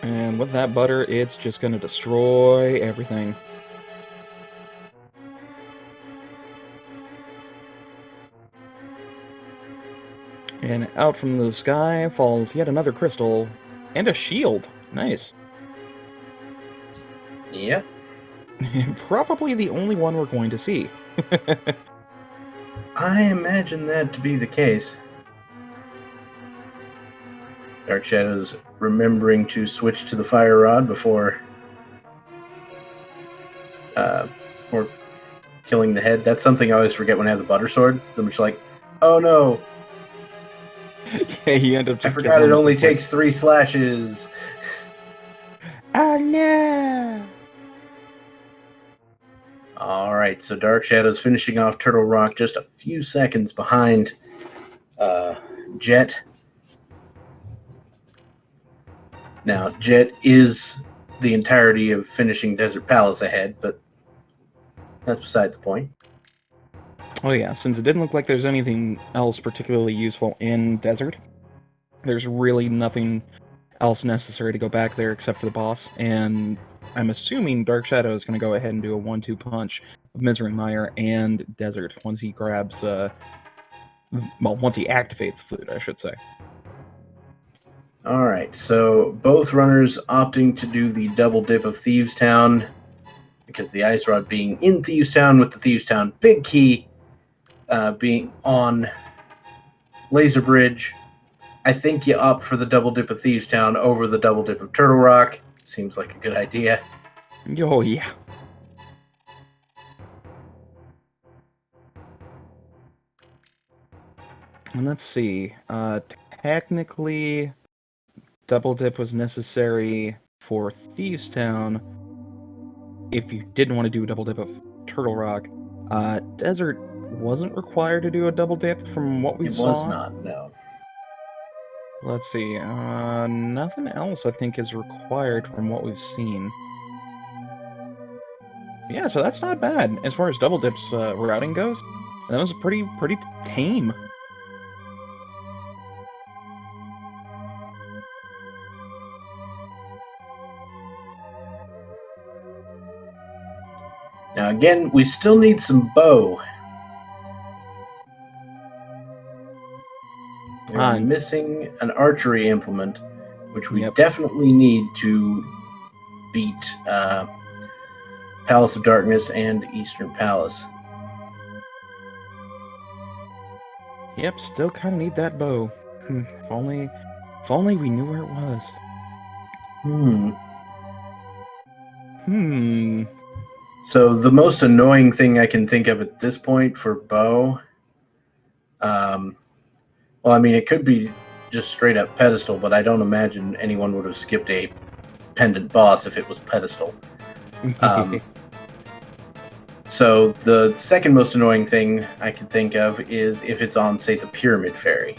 And with that butter, it's just going to destroy everything. And out from the sky falls yet another crystal and a shield. Nice. Yep. Probably the only one we're going to see. I imagine that to be the case. Dark Shadows remembering to switch to the fire rod before or killing the head. That's something I always forget when I have the butter sword. I'm just like, oh no. Yeah, you end up just I forgot it only takes 3 slashes. Oh no! Alright, so Dark Shadows finishing off Turtle Rock just a few seconds behind Jet. Now, Jet is the entirety of finishing Desert Palace ahead, but that's beside the point. Oh yeah, since it didn't look like there's anything else particularly useful in Desert, there's really nothing else necessary to go back there except for the boss, and I'm assuming Dark Shadow is going to go ahead and do a 1-2 punch of Misery Mire and Desert once he grabs, once he activates the flute, I should say. Alright, so both runners opting to do the double dip of Thieves Town, because the Ice Rod being in Thieves Town with the Thieves Town big key being on Laser Bridge. I think you opt for the double dip of Thieves Town over the double dip of Turtle Rock. Seems like a good idea. Oh yeah. And let's see. Technically, double dip was necessary for Thieves Town if you didn't want to do a double dip of Turtle Rock. Desert wasn't required to do a double dip from what we saw. It was not, no. Let's see. Nothing else I think is required from what we've seen. Yeah, so that's not bad as far as double dips routing goes. That was pretty tame. Now again, we still need some bow. We're missing an archery implement, which we definitely need to beat Palace of Darkness and Eastern Palace. Yep, still kind of need that bow. If only we knew where it was. So the most annoying thing I can think of at this point for bow, well, I mean, it could be just straight up pedestal, but I don't imagine anyone would have skipped a pendant boss if it was pedestal. So the second most annoying thing I can think of is if it's on, say, the Pyramid Fairy.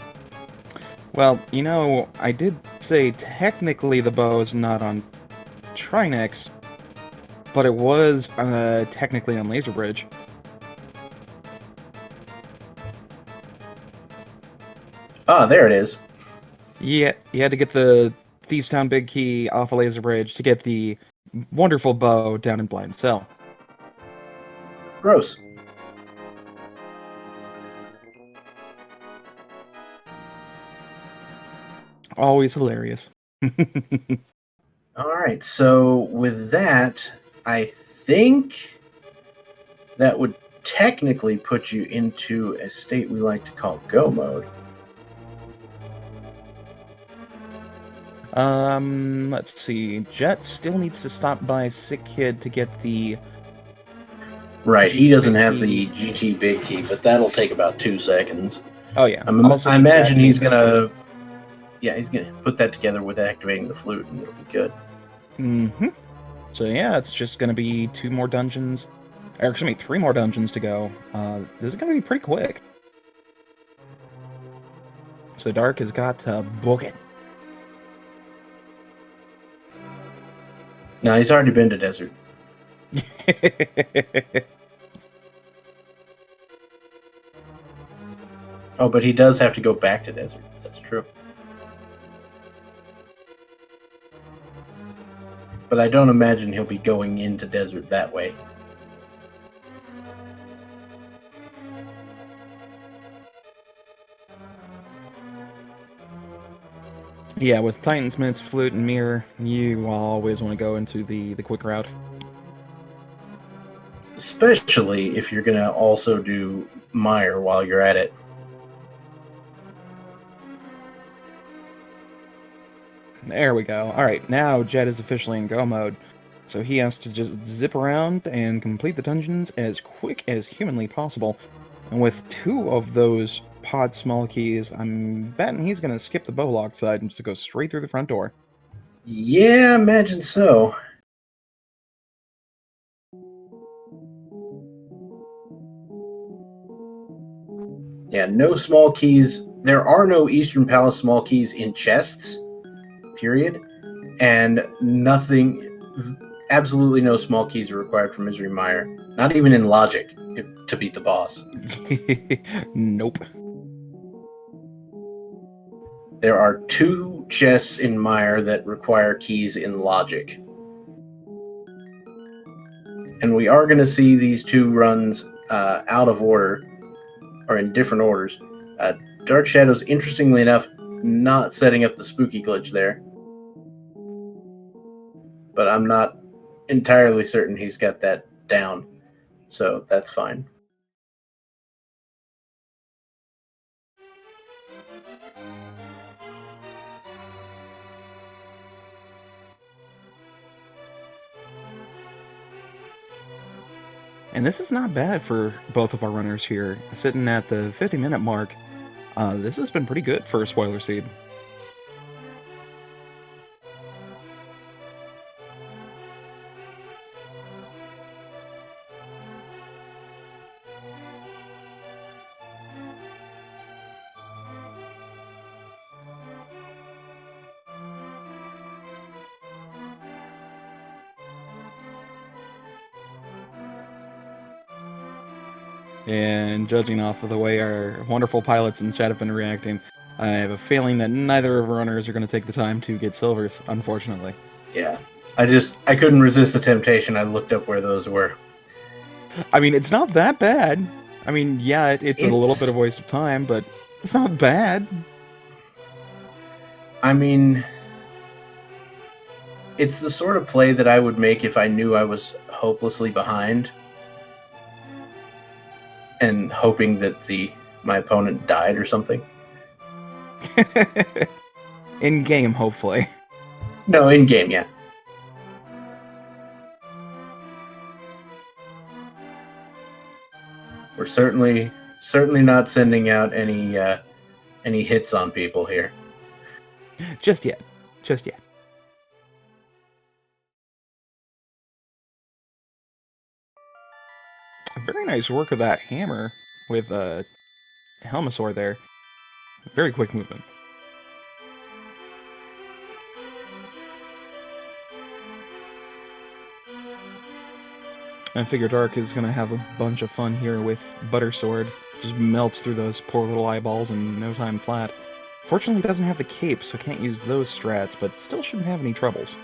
Well, you know, I did say technically the bow is not on Trinex, but it was technically on Laser Bridge. Ah, there it is. Yeah, you had to get the Thieves Town Big Key off a Laser Bridge to get the wonderful bow down in Blind Cell. Gross. Always hilarious. All right, so with that, I think that would technically put you into a state we like to call go mode. Let's see. Jet still needs to stop by Sick Kid to get the... Right, he GT doesn't Big have Key. the GT Big Key, but that'll take about 2 seconds. Oh yeah. I needs to imagine he's activate gonna, he's gonna put that together with activating the flute, and it'll be good. Mm-hmm. So yeah, it's just gonna be 2 more dungeons. Or excuse me, 3 more dungeons to go. This is gonna be pretty quick. So Dark has got to book it. No, he's already been to Desert. Oh, but he does have to go back to Desert. That's true. But I don't imagine he'll be going into Desert that way. Yeah, with Titansmith's Flute and Mirror, you always want to go into the quick route. Especially if you're going to also do Mire while you're at it. There we go. Alright, now Jet is officially in go mode. So he has to just zip around and complete the dungeons as quick as humanly possible. And with 2 of those pod small keys, I'm betting he's going to skip the Bowlock side and just go straight through the front door. Yeah, imagine so. Yeah, no small keys. There are no Eastern Palace small keys in chests, period. And absolutely no small keys are required for Misery Mire. Not even in Logic to beat the boss. Nope. There are 2 chests in Mire that require keys in Logic. And we are going to see these 2 runs out of order, or in different orders. Dark Shadows, interestingly enough, not setting up the spooky glitch there. But I'm not entirely certain he's got that down. So that's fine. And this is not bad for both of our runners here. Sitting at the 50-minute mark, this has been pretty good for a spoiler seed. And judging off of the way our wonderful pilots in chat have been reacting, I have a feeling that neither of our runners are going to take the time to get silvers, unfortunately. Yeah. I couldn't resist the temptation. I looked up where those were. I mean, it's not that bad. I mean, yeah, it's a little bit of a waste of time, but it's not bad. I mean, it's the sort of play that I would make if I knew I was hopelessly behind and hoping that my opponent died or something. In game, hopefully. No, in game, yeah. We're certainly not sending out any hits on people here. Just yet. Just yet. Very nice work of that hammer with Helmasaur there. Very quick movement. I figure Dark is gonna have a bunch of fun here with Butter Sword. Just melts through those poor little eyeballs in no time flat. Fortunately, he doesn't have the cape, so can't use those strats, but still shouldn't have any troubles.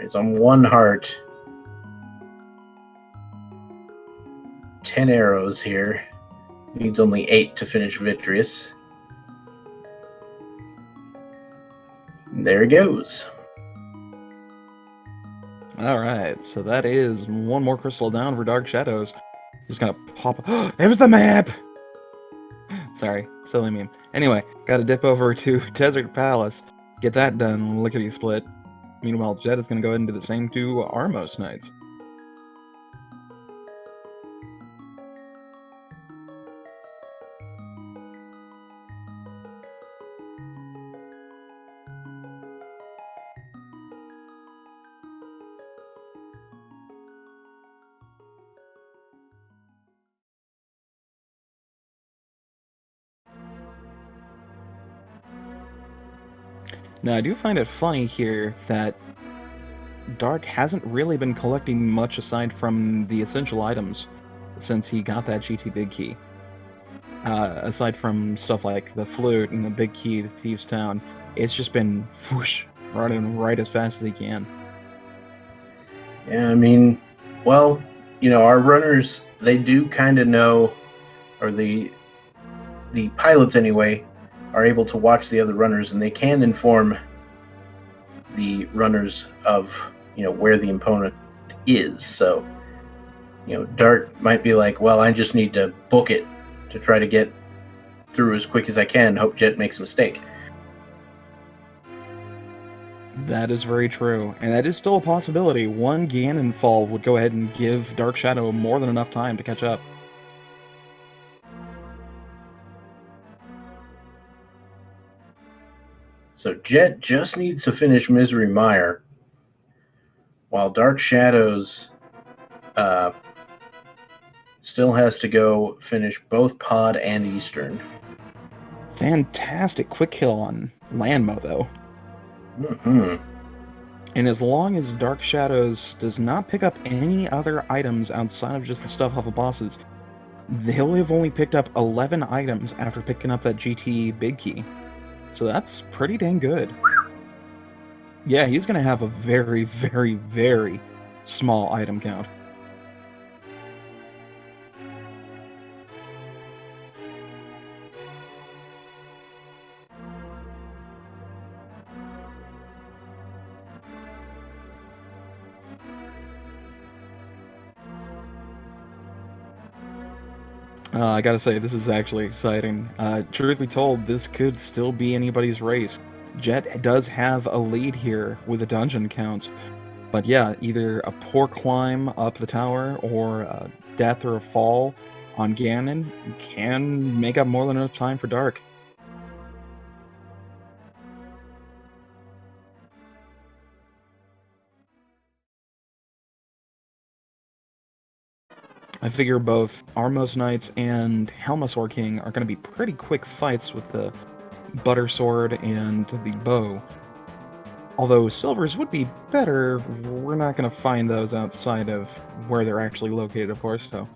He's on 1 heart. 10 arrows here. Needs only 8 to finish victorious. And there he goes. Alright, so that is 1 more crystal down for Dark Shadows. Just gonna pop. It was the map! Sorry, silly meme. Anyway, gotta dip over to Desert Palace, get that done, lickety split. Meanwhile, Jet is gonna go ahead and do the same to Armos Knights. Now, I do find it funny here that Dark hasn't really been collecting much aside from the essential items since he got that GT Big Key. Aside from stuff like the flute and the big key to Thieves' Town, it's just been whoosh, running right as fast as he can. Yeah, I mean, well, our runners, they do kind of know, or the pilots anyway, are able to watch the other runners, and they can inform the runners of where the opponent is. So Dart might be like, well, I just need to book it to try to get through as quick as I can, hope Jet makes a mistake. That is very true, and that is still a possibility. 1 Ganon fall would go ahead and give Dark Shadow more than enough time to catch up. So Jet just needs to finish Misery Mire, while Dark Shadows still has to go finish both Pod and Eastern. Fantastic quick kill on Landmo, though. Mm-hmm. And as long as Dark Shadows does not pick up any other items outside of just the stuff off of bosses, he'll have only picked up 11 items after picking up that GT Big Key. So that's pretty dang good. Yeah, he's going to have a very, very, very small item count. I gotta say, this is actually exciting. Truth be told, this could still be anybody's race. Jet does have a lead here with the dungeon counts, but yeah, either a poor climb up the tower or a death or a fall on Ganon can make up more than enough time for Dark. I figure both Armos Knights and Helmasaur King are going to be pretty quick fights with the Butter Sword and the bow. Although Silvers would be better, we're not going to find those outside of where they're actually located, of course, so...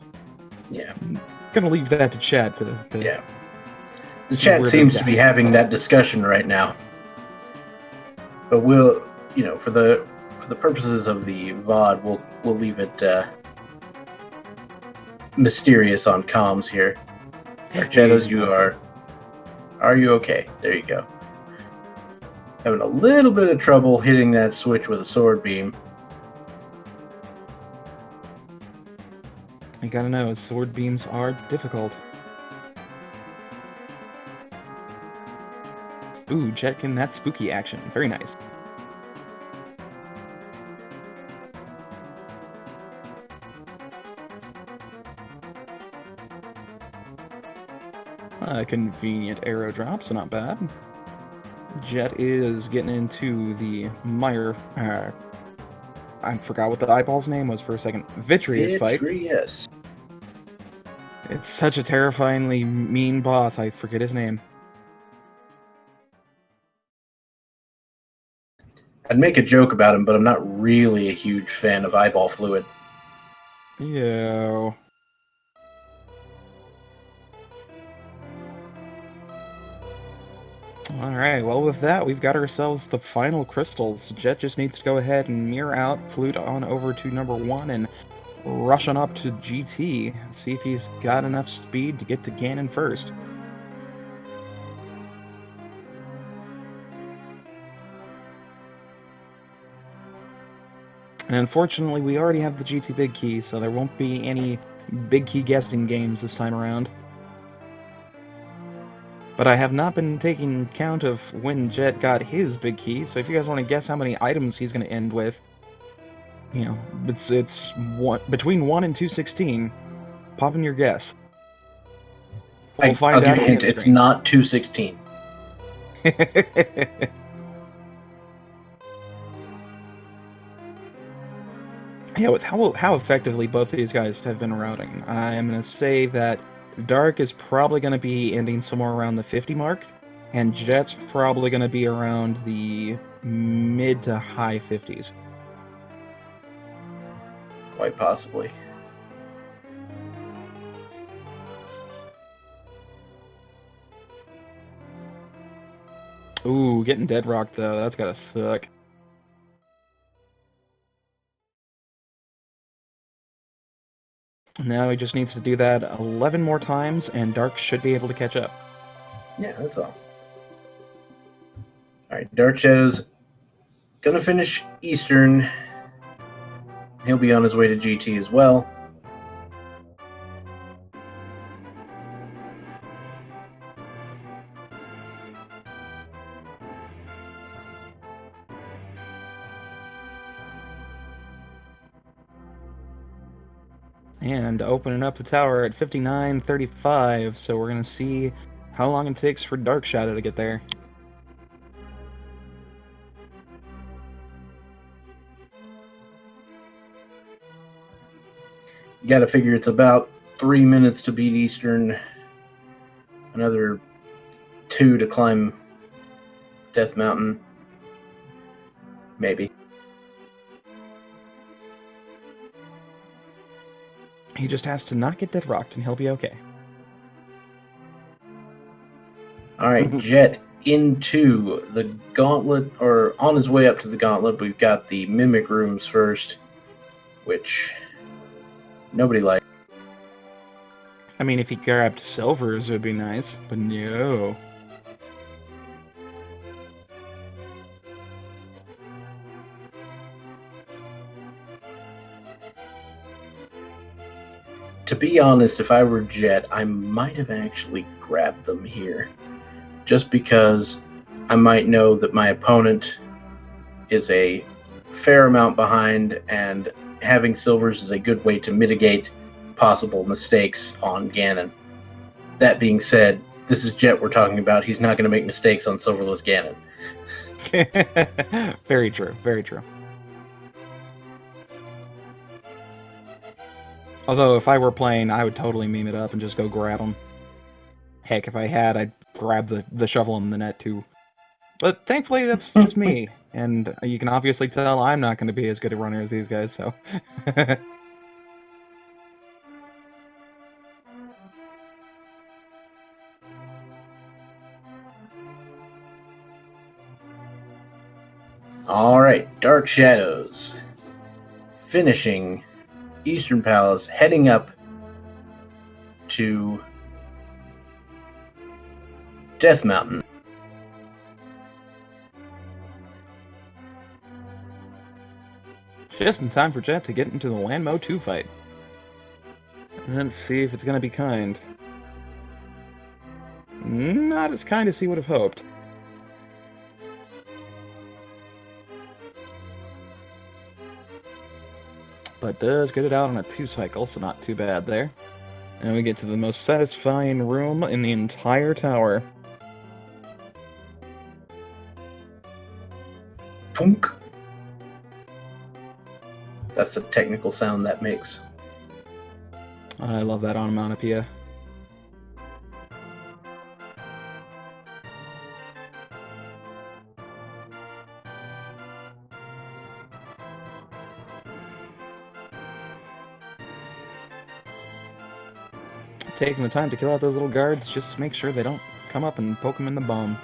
Yeah. I'm going to leave that to chat to yeah. The chat seems to be having that discussion right now. But we'll, for the purposes of the VOD, we'll leave it mysterious on comms here. Dark Shadows, are you okay? There you go. Having a little bit of trouble hitting that switch with a sword beam. I gotta know, sword beams are difficult. Ooh, Jetkin, that's spooky action. Very nice. Convenient arrow drop, so not bad. Jet is getting into the Meyer. I forgot what the eyeball's name was for a second. Vitreous fight. Vitreous. It's such a terrifyingly mean boss, I forget his name. I'd make a joke about him, but I'm not really a huge fan of eyeball fluid. Yo. Alright, well with that, we've got ourselves the final crystals. Jet just needs to go ahead and mirror out, flute on over to number 1, and rush on up to GT. See if he's got enough speed to get to Ganon first. And unfortunately, we already have the GT Big Key, so there won't be any Big Key guessing games this time around. But I have not been taking count of when Jet got his Big Key, so if you guys want to guess how many items he's going to end with, you know, it's between 1 and 216. Pop in your guess. I'll give you a hint. It's not 216. Yeah, with how effectively both of these guys have been routing, I'm going to say that Dark is probably going to be ending somewhere around the 50 mark, and Jet's probably going to be around the mid to high 50s. Quite possibly. Ooh, getting dead rocked though, that's gotta suck. Now he just needs to do that 11 more times, and Dark should be able to catch up. Yeah, that's all. Alright, DarkShadows gonna finish Eastern. He'll be on his way to GT as well. And opening up the tower at 59:35, so we're gonna see how long it takes for Dark Shadow to get there. You gotta figure it's about 3 minutes to beat Eastern. Another 2 to climb Death Mountain. Maybe. He just has to not get dead rocked and he'll be okay. Alright, Jet into the gauntlet, or on his way up to the gauntlet. We've got the Mimic Rooms first, which nobody likes. I mean, if he grabbed silvers, it would be nice, but no. To be honest, if I were Jet, I might have actually grabbed them here. Just because I might know that my opponent is a fair amount behind, and having silvers is a good way to mitigate possible mistakes on Ganon. That being said, this is Jet we're talking about. He's not going to make mistakes on silverless Ganon. Very true, very true. Although, if I were playing, I would totally meme it up and just go grab them. Heck, if I had, I'd grab the shovel in the net, too. But thankfully, that's just me. And you can obviously tell I'm not going to be as good a runner as these guys, so... Alright, Dark Shadows. Finishing Eastern Palace, heading up to Death Mountain. Just in time for Jet to get into the Landmo 2 fight. Let's see if it's going to be kind. Not as kind as he would have hoped. But does get it out on a 2 cycle, so not too bad there. And we get to the most satisfying room in the entire tower. Punk. That's the technical sound that makes. I love that onomatopoeia. Taking the time to kill out those little guards just to make sure they don't come up and poke them in the bum.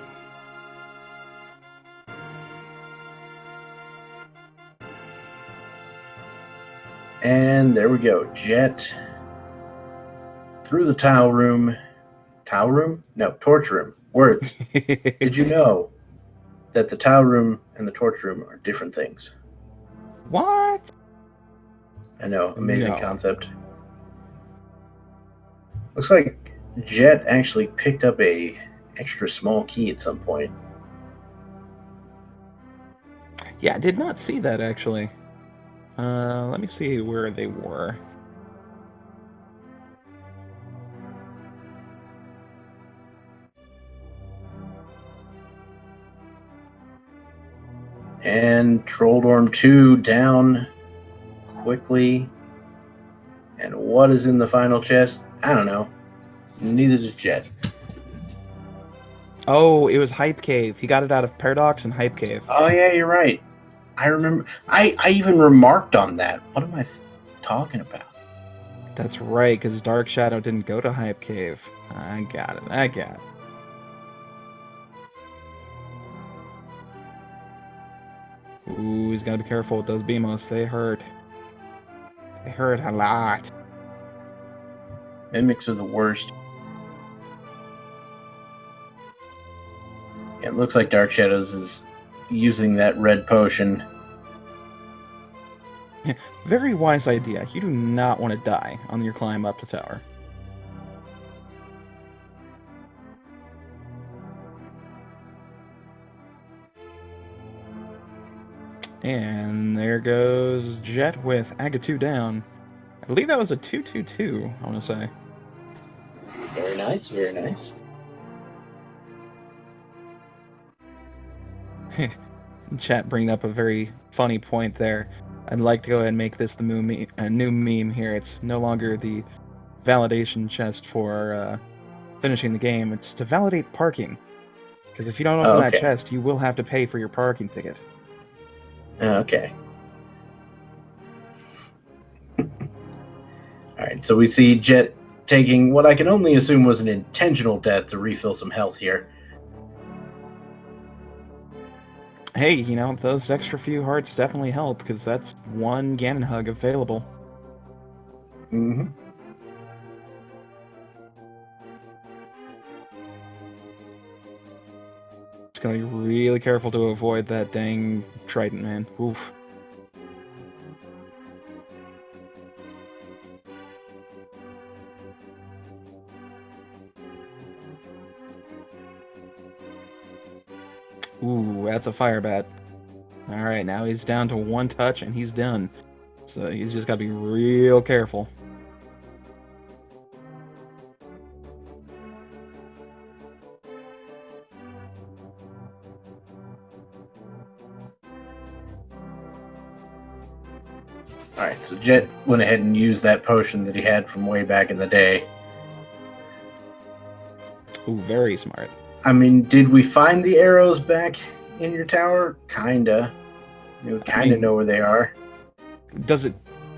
And there we go. Jet through the tile room. Tile room? No, torch room. Words. Did you know that the tile room and the torch room are different things? What? I know. Amazing No. concept. Looks like Jet actually picked up a extra small key at some point. Yeah, I did not see that, actually. Let me see where they were. And Trolldorm 2 down quickly. And what is in the final chest? I don't know. Neither does Jet. Oh, it was Hype Cave. He got it out of Paradox and Hype Cave. Oh, yeah, you're right. I remember. I even remarked on that. What am I talking about? That's right, because Dark Shadow didn't go to Hype Cave. I got it. I got it. Ooh, he's gotta be careful with those Beamos. They hurt. They hurt a lot. Mimics are the worst. Yeah, it looks like Dark Shadows is using that red potion. Very wise idea. You do not want to die on your climb up the tower. And there goes Jet with Aga2 down. I believe that was a 2-2-2, I want to say. Very nice, very nice. Chat bringing up a very funny point there. I'd like to go ahead and make this the new meme here. It's no longer the validation chest for finishing the game. It's to validate parking. Because if you don't open that chest, you will have to pay for your parking ticket. Okay. Alright, so we see Jet taking what I can only assume was an intentional death to refill some health here. Hey, you know, those extra few hearts definitely help, because that's one Ganon hug available. Mm-hmm. Just gotta be really careful to avoid that dang trident, man. Oof. Ooh, that's a fire bat. Alright, now he's down to one touch and he's done. So he's just gotta be real careful. Alright, so Jet went ahead and used that potion that he had from way back in the day. Ooh, very smart. I mean, did we find the arrows back in your tower? Kinda. We kinda know where they are. Does it...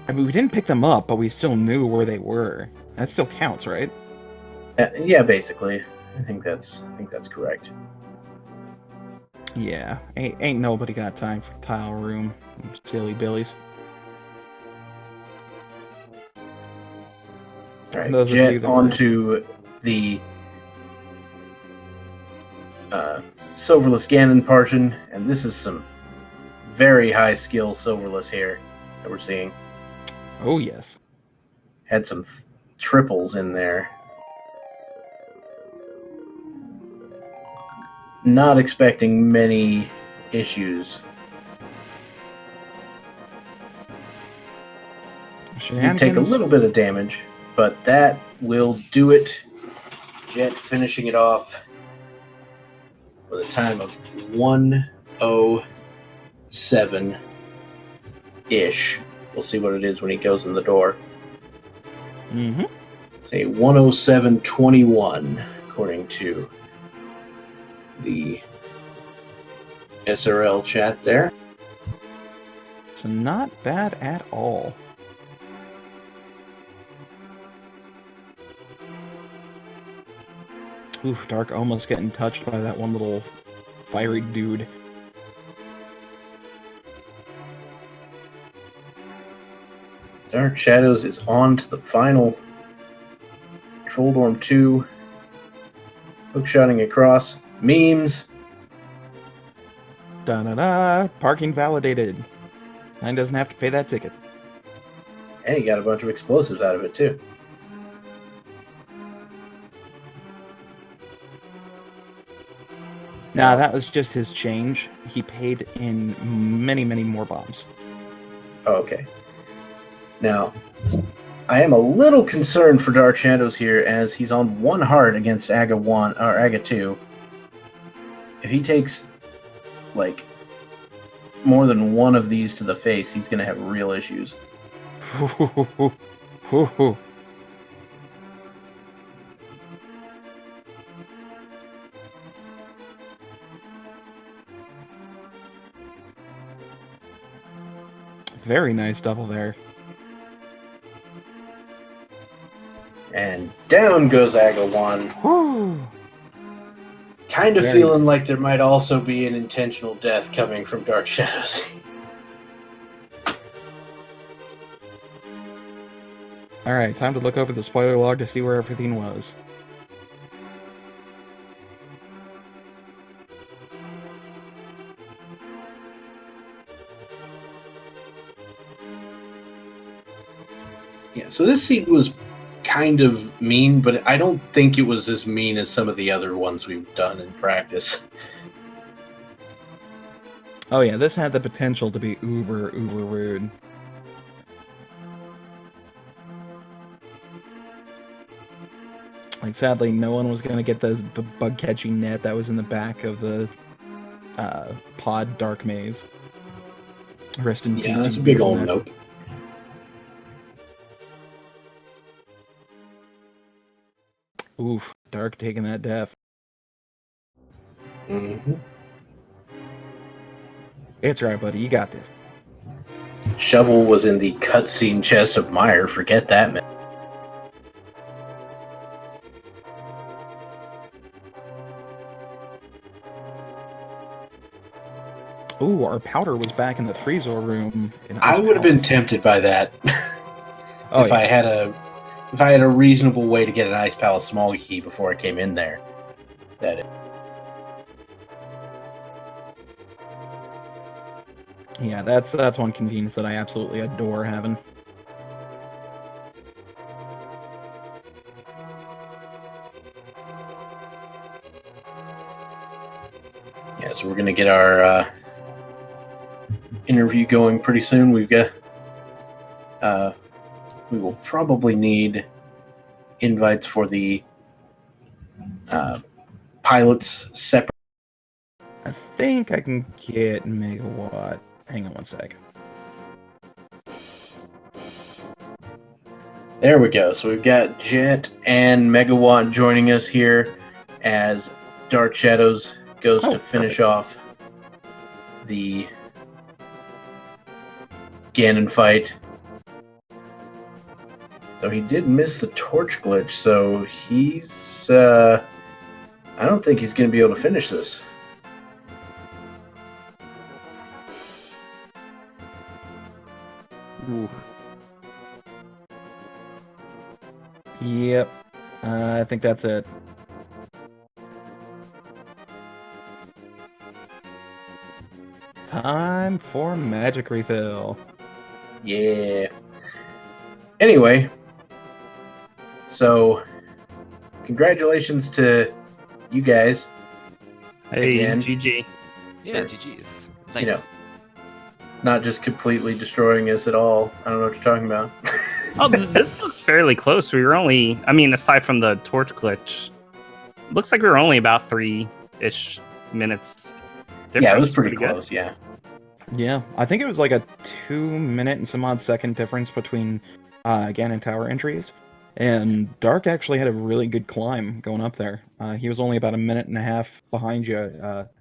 I mean, we didn't pick them up, but we still knew where they were. That still counts, right? Yeah, basically. I think that's correct. Yeah. Ain't nobody got time for tile room. Silly billies. Alright, Jet onto the Silverless Ganon portion, and this is some very high skill Silverless here that we're seeing. Oh, yes. Had some triples in there. Not expecting many issues. You take a little bit of damage. But that will do it. Jet finishing it off with a time of 1:07-ish. We'll see what it is when he goes in the door. Mm-hmm. Say 1:07:21, according to the SRL chat there. So not bad at all. Oof, Dark almost getting touched by that one little fiery dude. Dark Shadows is on to the final. Troll Dorm 2. Hookshotting across. Memes. Da-da-da! Parking validated. Mine doesn't have to pay that ticket. And he got a bunch of explosives out of it, too. Nah, that was just his change. He paid in many, many more bombs. Oh, okay. Now, I am a little concerned for Dark Shadows here, as he's on 1 heart against Aga 1 or Aga 2. If he takes, like, more than one of these to the face, he's going to have real issues. Very nice double there. And down goes Aga 1. Woo! Kind of Very feeling like there might also be an intentional death coming from Dark Shadows. Alright, time to look over the spoiler log to see where everything was. Yeah, so this scene was kind of mean, but I don't think it was as mean as some of the other ones we've done in practice. Oh yeah, this had the potential to be uber rude. Like, sadly, no one was going to get the bug-catching net that was in the back of the pod Dark Maze. Rest in peace. Yeah, that's a big old nope. Oof, Dark taking that death. Mm-hmm. It's right, buddy. You got this. Shovel was in the cutscene chest of Mire. Forget that, man. Ooh, our powder was back in the freezer room. I would have been tempted by that Oh, if I had a reasonable way to get an Ice Palace small key before I came in there. That is. Yeah, that's one convenience that I absolutely adore having. Yeah, so we're gonna get our interview going pretty soon. We've got we will probably need invites for the pilots separate. I think I can get Megawatt. Hang on one sec. There we go. So we've got Jet and Megawatt joining us here as Dark Shadows goes to finish off the Ganon fight. So he did miss the torch glitch, so he's I don't think he's going to be able to finish this. Ooh. Yep. I think that's it. Time for magic refill. Yeah. Anyway, so congratulations to you guys. Hey, Again. GG. Yeah, GG's. Thanks. You know, not just completely destroying us at all. I don't know what you're talking about. Oh, this looks fairly close. We were only, I mean, aside from the torch glitch, looks like we were only about 3-ish minutes difference. Yeah, it was pretty good. close, yeah. Yeah, I think it was like a 2-minute and some odd second difference between Ganon Tower entries. And Dark actually had a really good climb going up there. He was only about a minute and a half behind you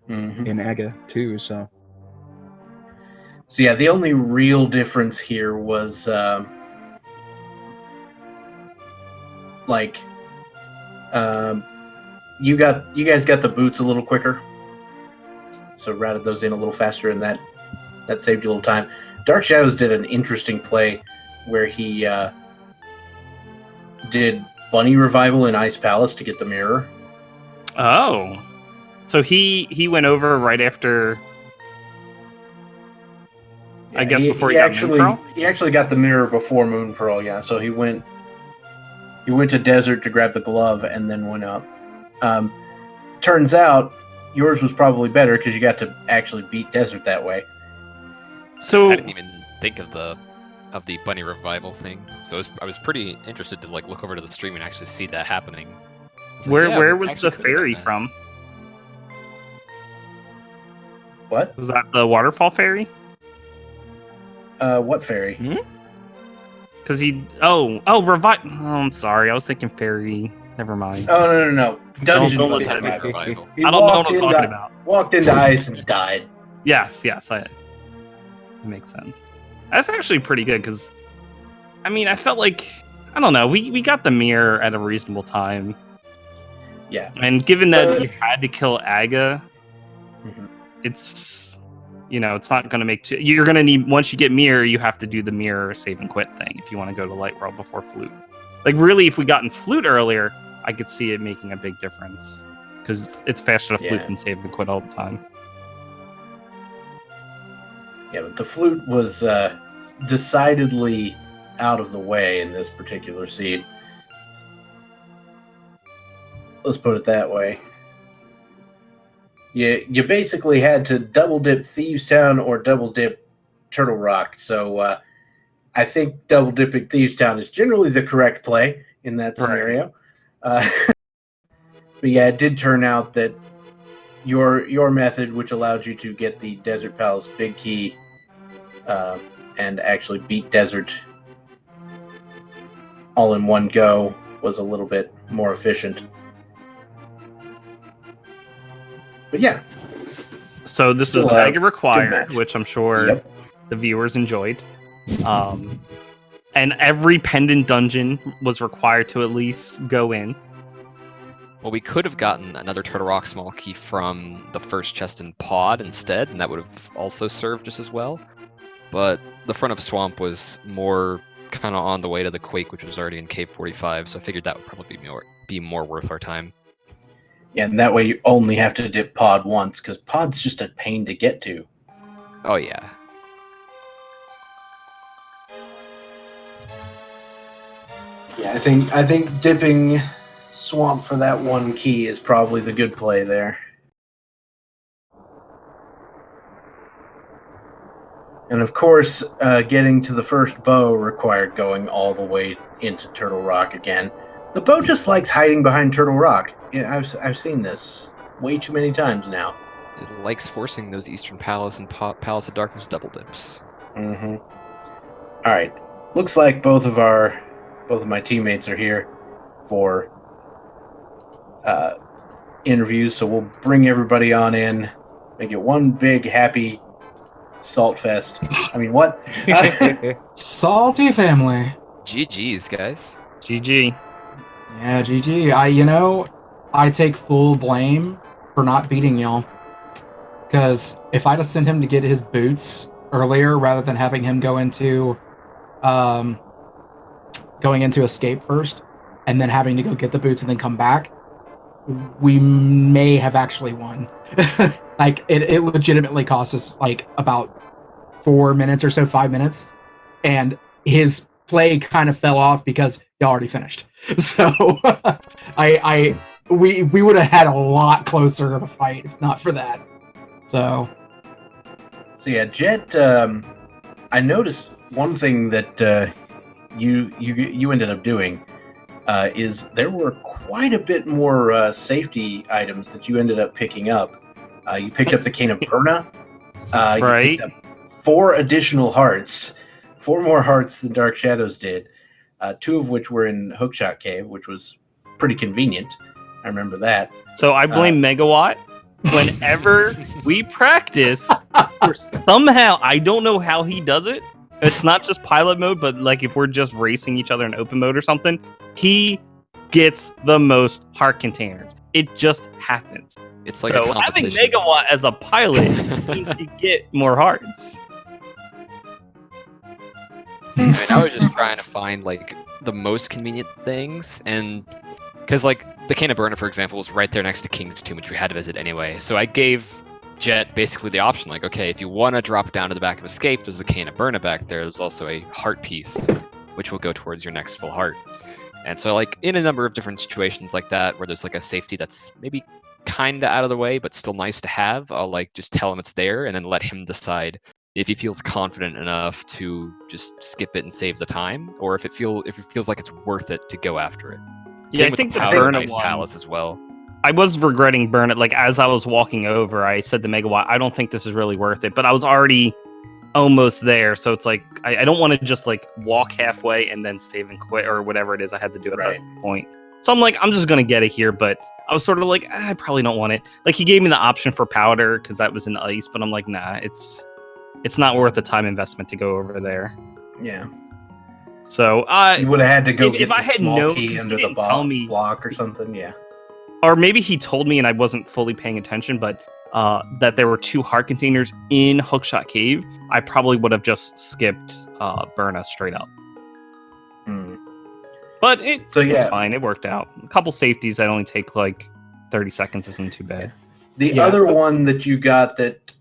in Aga too, so. So yeah, the only real difference here was you guys got the boots a little quicker, so routed those in a little faster, and that saved you a little time. Dark Shadows did an interesting play where he did Bunny Revival in Ice Palace to get the mirror. Oh, so he went over right after. Yeah, I guess before he got actually Moon Pearl? he actually got the mirror before Moon Pearl. Yeah, so he went to Desert to grab the glove and then went up. Turns out yours was probably better because you got to actually beat Desert that way. So I didn't even think of the bunny revival thing, so I was pretty interested to like look over to the stream and actually see that happening. where was the fairy from? What? Was that the waterfall fairy? What fairy? Because revive. Oh, I'm sorry. I was thinking fairy. Never mind. Oh no! Dungeon Don't Bunny listen to me. Revival. Revival. He I don't know what walked I'm talking about. Walked into ice and died. Yes. That makes sense. That's actually pretty good because, I mean, I felt like, I don't know, we got the mirror at a reasonable time. Yeah. And given that you had to kill Aga, Mhm. it's, it's not going to make... You're going to need, once you get mirror, you have to do the mirror save and quit thing if you want to go to Light World before Flute. Like, really, if we gotten Flute earlier, I could see it making a big difference. Because it's faster to Flute than save and quit all the time. Yeah, but the Flute was decidedly out of the way in this particular seed. Let's put it that way. You basically had to double dip Thieves Town or double dip Turtle Rock. So I think double dipping Thieves Town is generally the correct play in that scenario. But yeah, it did turn out that your method, which allowed you to get the Desert Palace Big Key and actually beat Desert all in one go, was a little bit more efficient. But yeah. So this was Aga required, which I'm sure the viewers enjoyed. And every pendant dungeon was required to at least go in. Well, we could have gotten another Turtle Rock small key from the first chest in Pod instead, and that would have also served just as well. But the front of Swamp was more kind of on the way to the Quake, which was already in Cave 45, so I figured that would probably be more worth our time. Yeah, and that way you only have to dip Pod once, because Pod's just a pain to get to. Oh, yeah. Yeah, I think dipping Swamp for that one key is probably the good play there. And of course, getting to the first bow required going all the way into Turtle Rock again. The bow just likes hiding behind Turtle Rock. Yeah, I've seen this way too many times now. It likes forcing those Eastern Palace and Palace of Darkness double dips. Mm-hmm. All right. Looks like both of my teammates are here for interviews, so we'll bring everybody on in, make it one big happy salt fest. I mean, what? Salty family. GG's, guys. GG. Yeah, GG. I take full blame for not beating y'all. Because if I'd have sent him to get his boots earlier rather than having him going into escape first and then having to go get the boots and then come back, we may have actually won. Like, it legitimately cost us like about 4 minutes or so, 5 minutes, and his play kind of fell off because y'all already finished. So we would have had a lot closer of a fight if not for that. So yeah, Jet, I noticed one thing that you ended up doing is there were quite a bit more safety items that you ended up picking up. You picked up the Cane of Burna. Right. You picked up 4 additional hearts, 4 more hearts than Dark Shadows did. 2 of which were in Hookshot Cave, which was pretty convenient. I remember that. So I blame Megawatt. Whenever we practice, or somehow, I don't know how he does it. It's not just pilot mode, but like if we're just racing each other in open mode or something, he gets the most heart containers. It just happens. It's like so a having competition. Megawatt as a pilot means you get more hearts. I mean, I was just trying to find like the most convenient things, and because like the Cane of Burna, for example, was right there next to King's Tomb, which we had to visit anyway. So I gave Jet basically the option, like, okay, if you want to drop down to the back of Escape, there's the Cane of Burna back there. There's also a heart piece, which will go towards your next full heart. And so, like, in a number of different situations like that, where there's like a safety that's maybe kind of out of the way, but still nice to have, I'll like just tell him it's there, and then let him decide if he feels confident enough to just skip it and save the time, or if it feels like it's worth it to go after it. Yeah, Same I with think the the Powder Burna Ice one- Palace as well. I was regretting Burn It. Like, as I was walking over, I said to Megawatt, I don't think this is really worth it. But I was already almost there. So it's like, I don't want to just like walk halfway and then save and quit or whatever it is I had to do at Right. that point. So I'm like, I'm just going to get it here. But I was sort of like, I probably don't want it. Like, he gave me the option for powder because that was in ice. But I'm like, nah, it's not worth the time investment to go over there. Yeah. So You would have had to go if get I the had small known- key 'cause under he the didn't tell me- block or something. Yeah. or maybe he told me and I wasn't fully paying attention, but that there were 2 heart containers in Hookshot Cave, I probably would have just skipped Burna straight up. Hmm. But it So, was yeah. fine. It worked out. A couple safeties that only take like 30 seconds isn't too bad. The Yeah. other one that you got that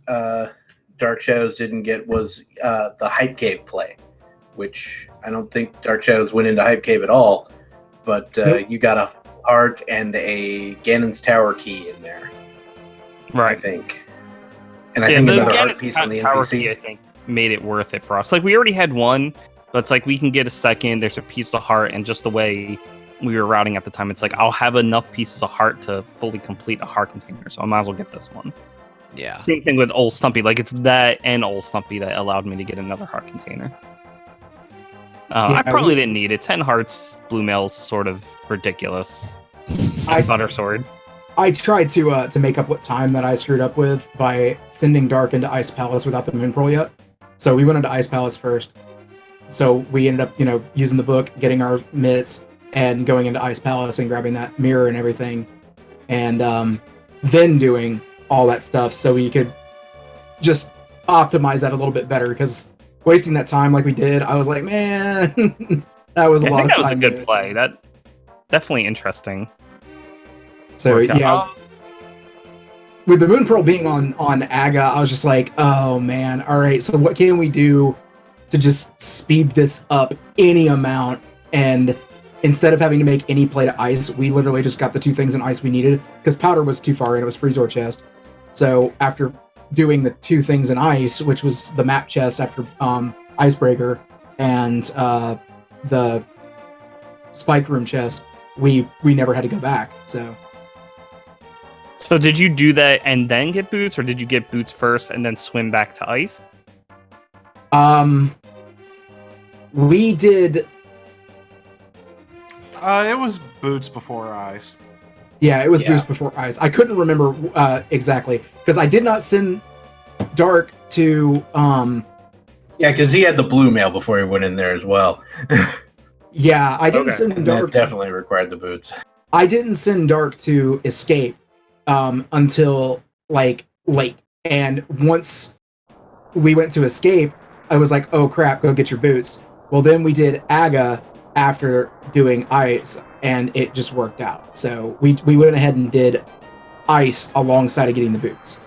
Dark Shadows didn't get was the Hype Cave play, which I don't think Dark Shadows went into Hype Cave at all, but Nope. you got a heart and a Ganon's Tower key in there, I Right. think. And I think the another heart Ganon's piece on the Tower NPC. key, I think, made it worth it for us. Like, we already had one, but it's like we can get a second. There's a piece of heart, and just the way we were routing at the time, it's like I'll have enough pieces of heart to fully complete a heart container, so I might as well get this one. Yeah. Same thing with Old Stumpy. Like, it's that and Old Stumpy that allowed me to get another heart container. I Yeah, probably didn't need it. 10 hearts, blue mail's sort of ridiculous. I- Butter sword. I tried to make up what time that I screwed up with by sending Dark into Ice Palace without the Moon Pearl yet. So we went into Ice Palace first. So we ended up, using the book, getting our mitts, and going into Ice Palace and grabbing that mirror and everything, and then doing all that stuff so we could just optimize that a little bit better. Because wasting that time like we did, I was like, man, that was a I lot think of that was a time. good wasted. play. That definitely interesting. So Worked out. yeah. With the Moon Pearl being on Aga, I was just like, oh man, all right, so what can we do to just speed this up any amount? And instead of having to make any play to ice, we literally just got the 2 things in ice we needed, because powder was too far in, it was Freezor chest. So after doing the 2 things in ice, which was the map chest after Icebreaker and the Spike Room chest, we never had to go back, so... So did you do that and then get boots, or did you get boots first and then swim back to ice? We did... It was boots before ice. Yeah, it was Yeah. Boost before Ice. I couldn't remember exactly because I did not send Dark to. Yeah, because he had the blue mail before he went in there as well. Yeah, I didn't Okay. send And Dark. that definitely required the boots. I didn't send Dark to Escape until like late, and once we went to Escape, I was like, "Oh crap, go get your boots." Well, then we did Aga after doing Ice, and it just worked out. So we went ahead and did Ice alongside of getting the boots.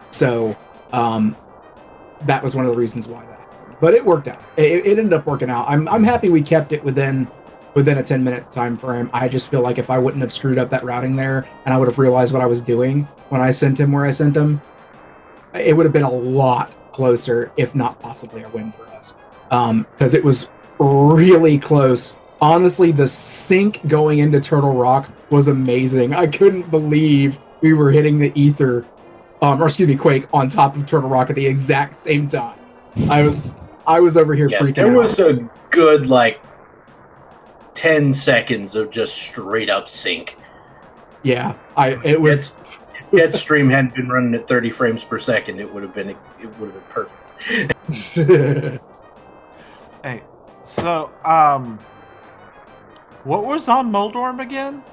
So that was one of the reasons why that happened. But it worked out. It ended up working out. I'm happy we kept it within a 10-minute time frame. I just feel like if I wouldn't have screwed up that routing there, and I would have realized what I was doing when I sent him where I sent him, it would have been a lot closer, if not possibly a win for us. Because it was really close. Honestly, the sync going into Turtle Rock was amazing. I couldn't believe we were hitting the ether, Quake on top of Turtle Rock at the exact same time. I was over here freaking there out. was a good, 10 seconds of just straight up sync. Yeah, it was. If Jetstream hadn't been running at 30 frames per second, it would have been perfect. Hey, so what was on Moldorm again?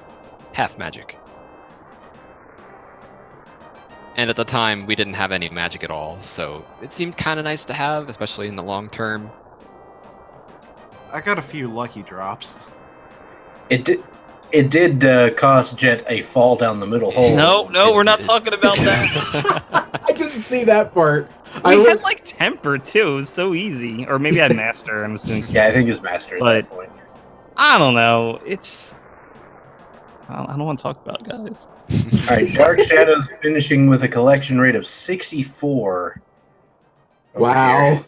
Half magic. And at the time, we didn't have any magic at all, so it seemed kind of nice to have, especially in the long term. I got a few lucky drops. It did cost Jet a fall down the middle hole. No, we're not talking about that. I didn't see that part. I had temper too. It was so easy. Or maybe I had master and was doing something. Yeah, I think it's master at that point. I don't know. I don't want to talk about it, guys. All right, Dark Shadows finishing with a collection rate of 64. Wow.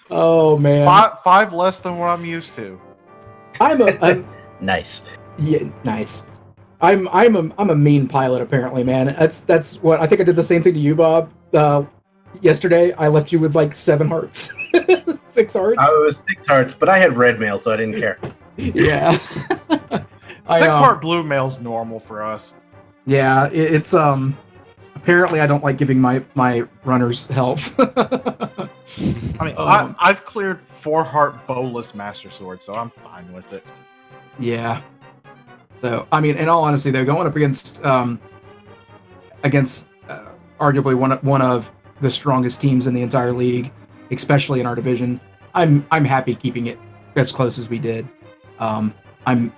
Oh man. Five less than what I'm used to. I'm Nice. yeah, nice. I'm a mean pilot apparently, man. That's what I think I did the same thing to you, Bob. Yesterday I left you with 7 hearts. 6 hearts. I was 6 hearts, but I had red mail, so I didn't care. Yeah. 6 heart blue mail's normal for us. Yeah, it's apparently I don't like giving my runners health. I mean, I've cleared 4 heart bowless master sword, so I'm fine with it. Yeah. So I mean, in all honesty, though, going up against arguably one of the strongest teams in the entire league, especially in our division, I'm happy keeping it as close as we did. I don't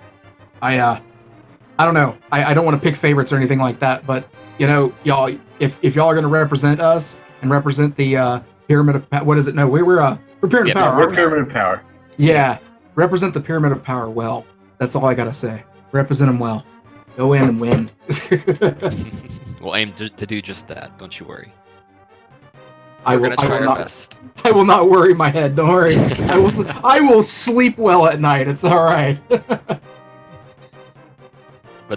know. I don't want to pick favorites or anything like that, but y'all, if y'all are going to represent us and represent the Pyramid of what is it? No, we're Pyramid of Power. We're Pyramid of Power. Yeah, represent the Pyramid of Power well. That's all I gotta say. Represent them well. Go in and win. We'll aim to do just that. Don't you worry. We're gonna try our best. I will not worry my head. Don't worry. I will sleep well at night. It's all right. But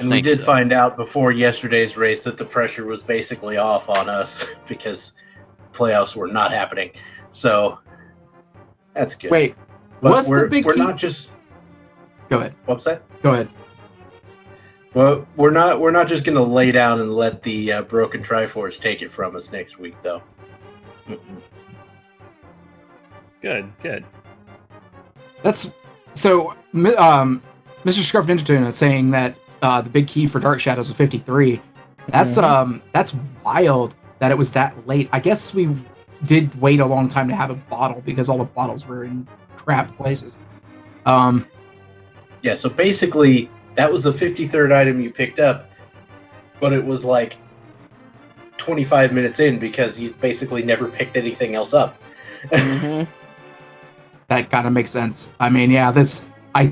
And we did find out before yesterday's race that the pressure was basically off on us because playoffs were not happening. So that's good. Wait, but what's the big? We're not just. Go ahead. What's that? Go ahead. Well, we're not just gonna lay down and let the broken Triforce take it from us next week, though. Mm-mm. Good. That's so. Mr. Scruff Ninja Tuna saying that the big key for Dark Shadows was 53. That's wild that it was that late. I guess we did wait a long time to have a bottle because all the bottles were in crap places. Yeah, so basically that was the 53rd item you picked up, but it was 25 minutes in because you basically never picked anything else up. Mm-hmm. That kind of makes sense. I mean, yeah, I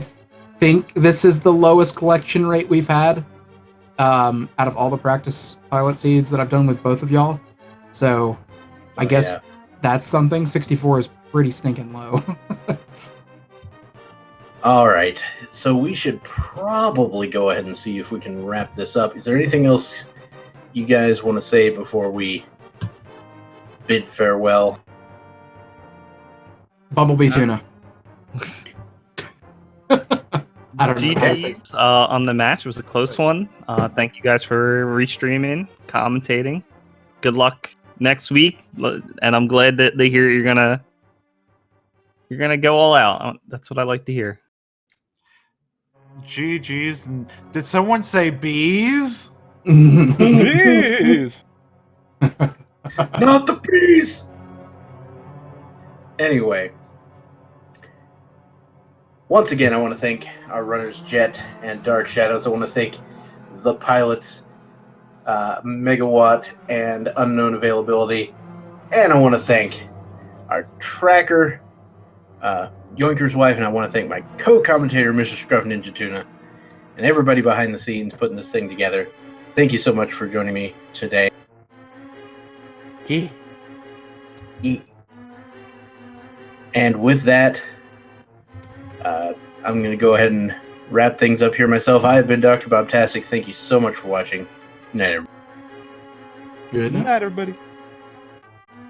think this is the lowest collection rate we've had out of all the practice pilot seeds that I've done with both of y'all. So I guess that's something. 64 is pretty stinking low. All right, so we should probably go ahead and see if we can wrap this up. Is there anything else you guys want to say before we bid farewell? Bumblebee Tuna. I don't know. GG's on the match. It was a close one. Thank you guys for restreaming, commentating. Good luck next week, and I'm glad that they hear you're gonna go all out. That's what I like to hear. GG's. Did someone say bees? Jeez. Not the bees! Anyway, once again, I want to thank our runners Jet and Dark Shadows. I want to thank the pilots, Megawatt and Unknown Availability. And I want to thank our tracker, Yoinker's wife, and I want to thank my co-commentator, Mr. Scruff Ninja Tuna, and everybody behind the scenes putting this thing together. Thank you so much for joining me today. Yeah. And with that, I'm going to go ahead and wrap things up here myself. I have been Dr. Bobtastic. Thank you so much for watching. Good night, everybody. Good Good night. night, everybody.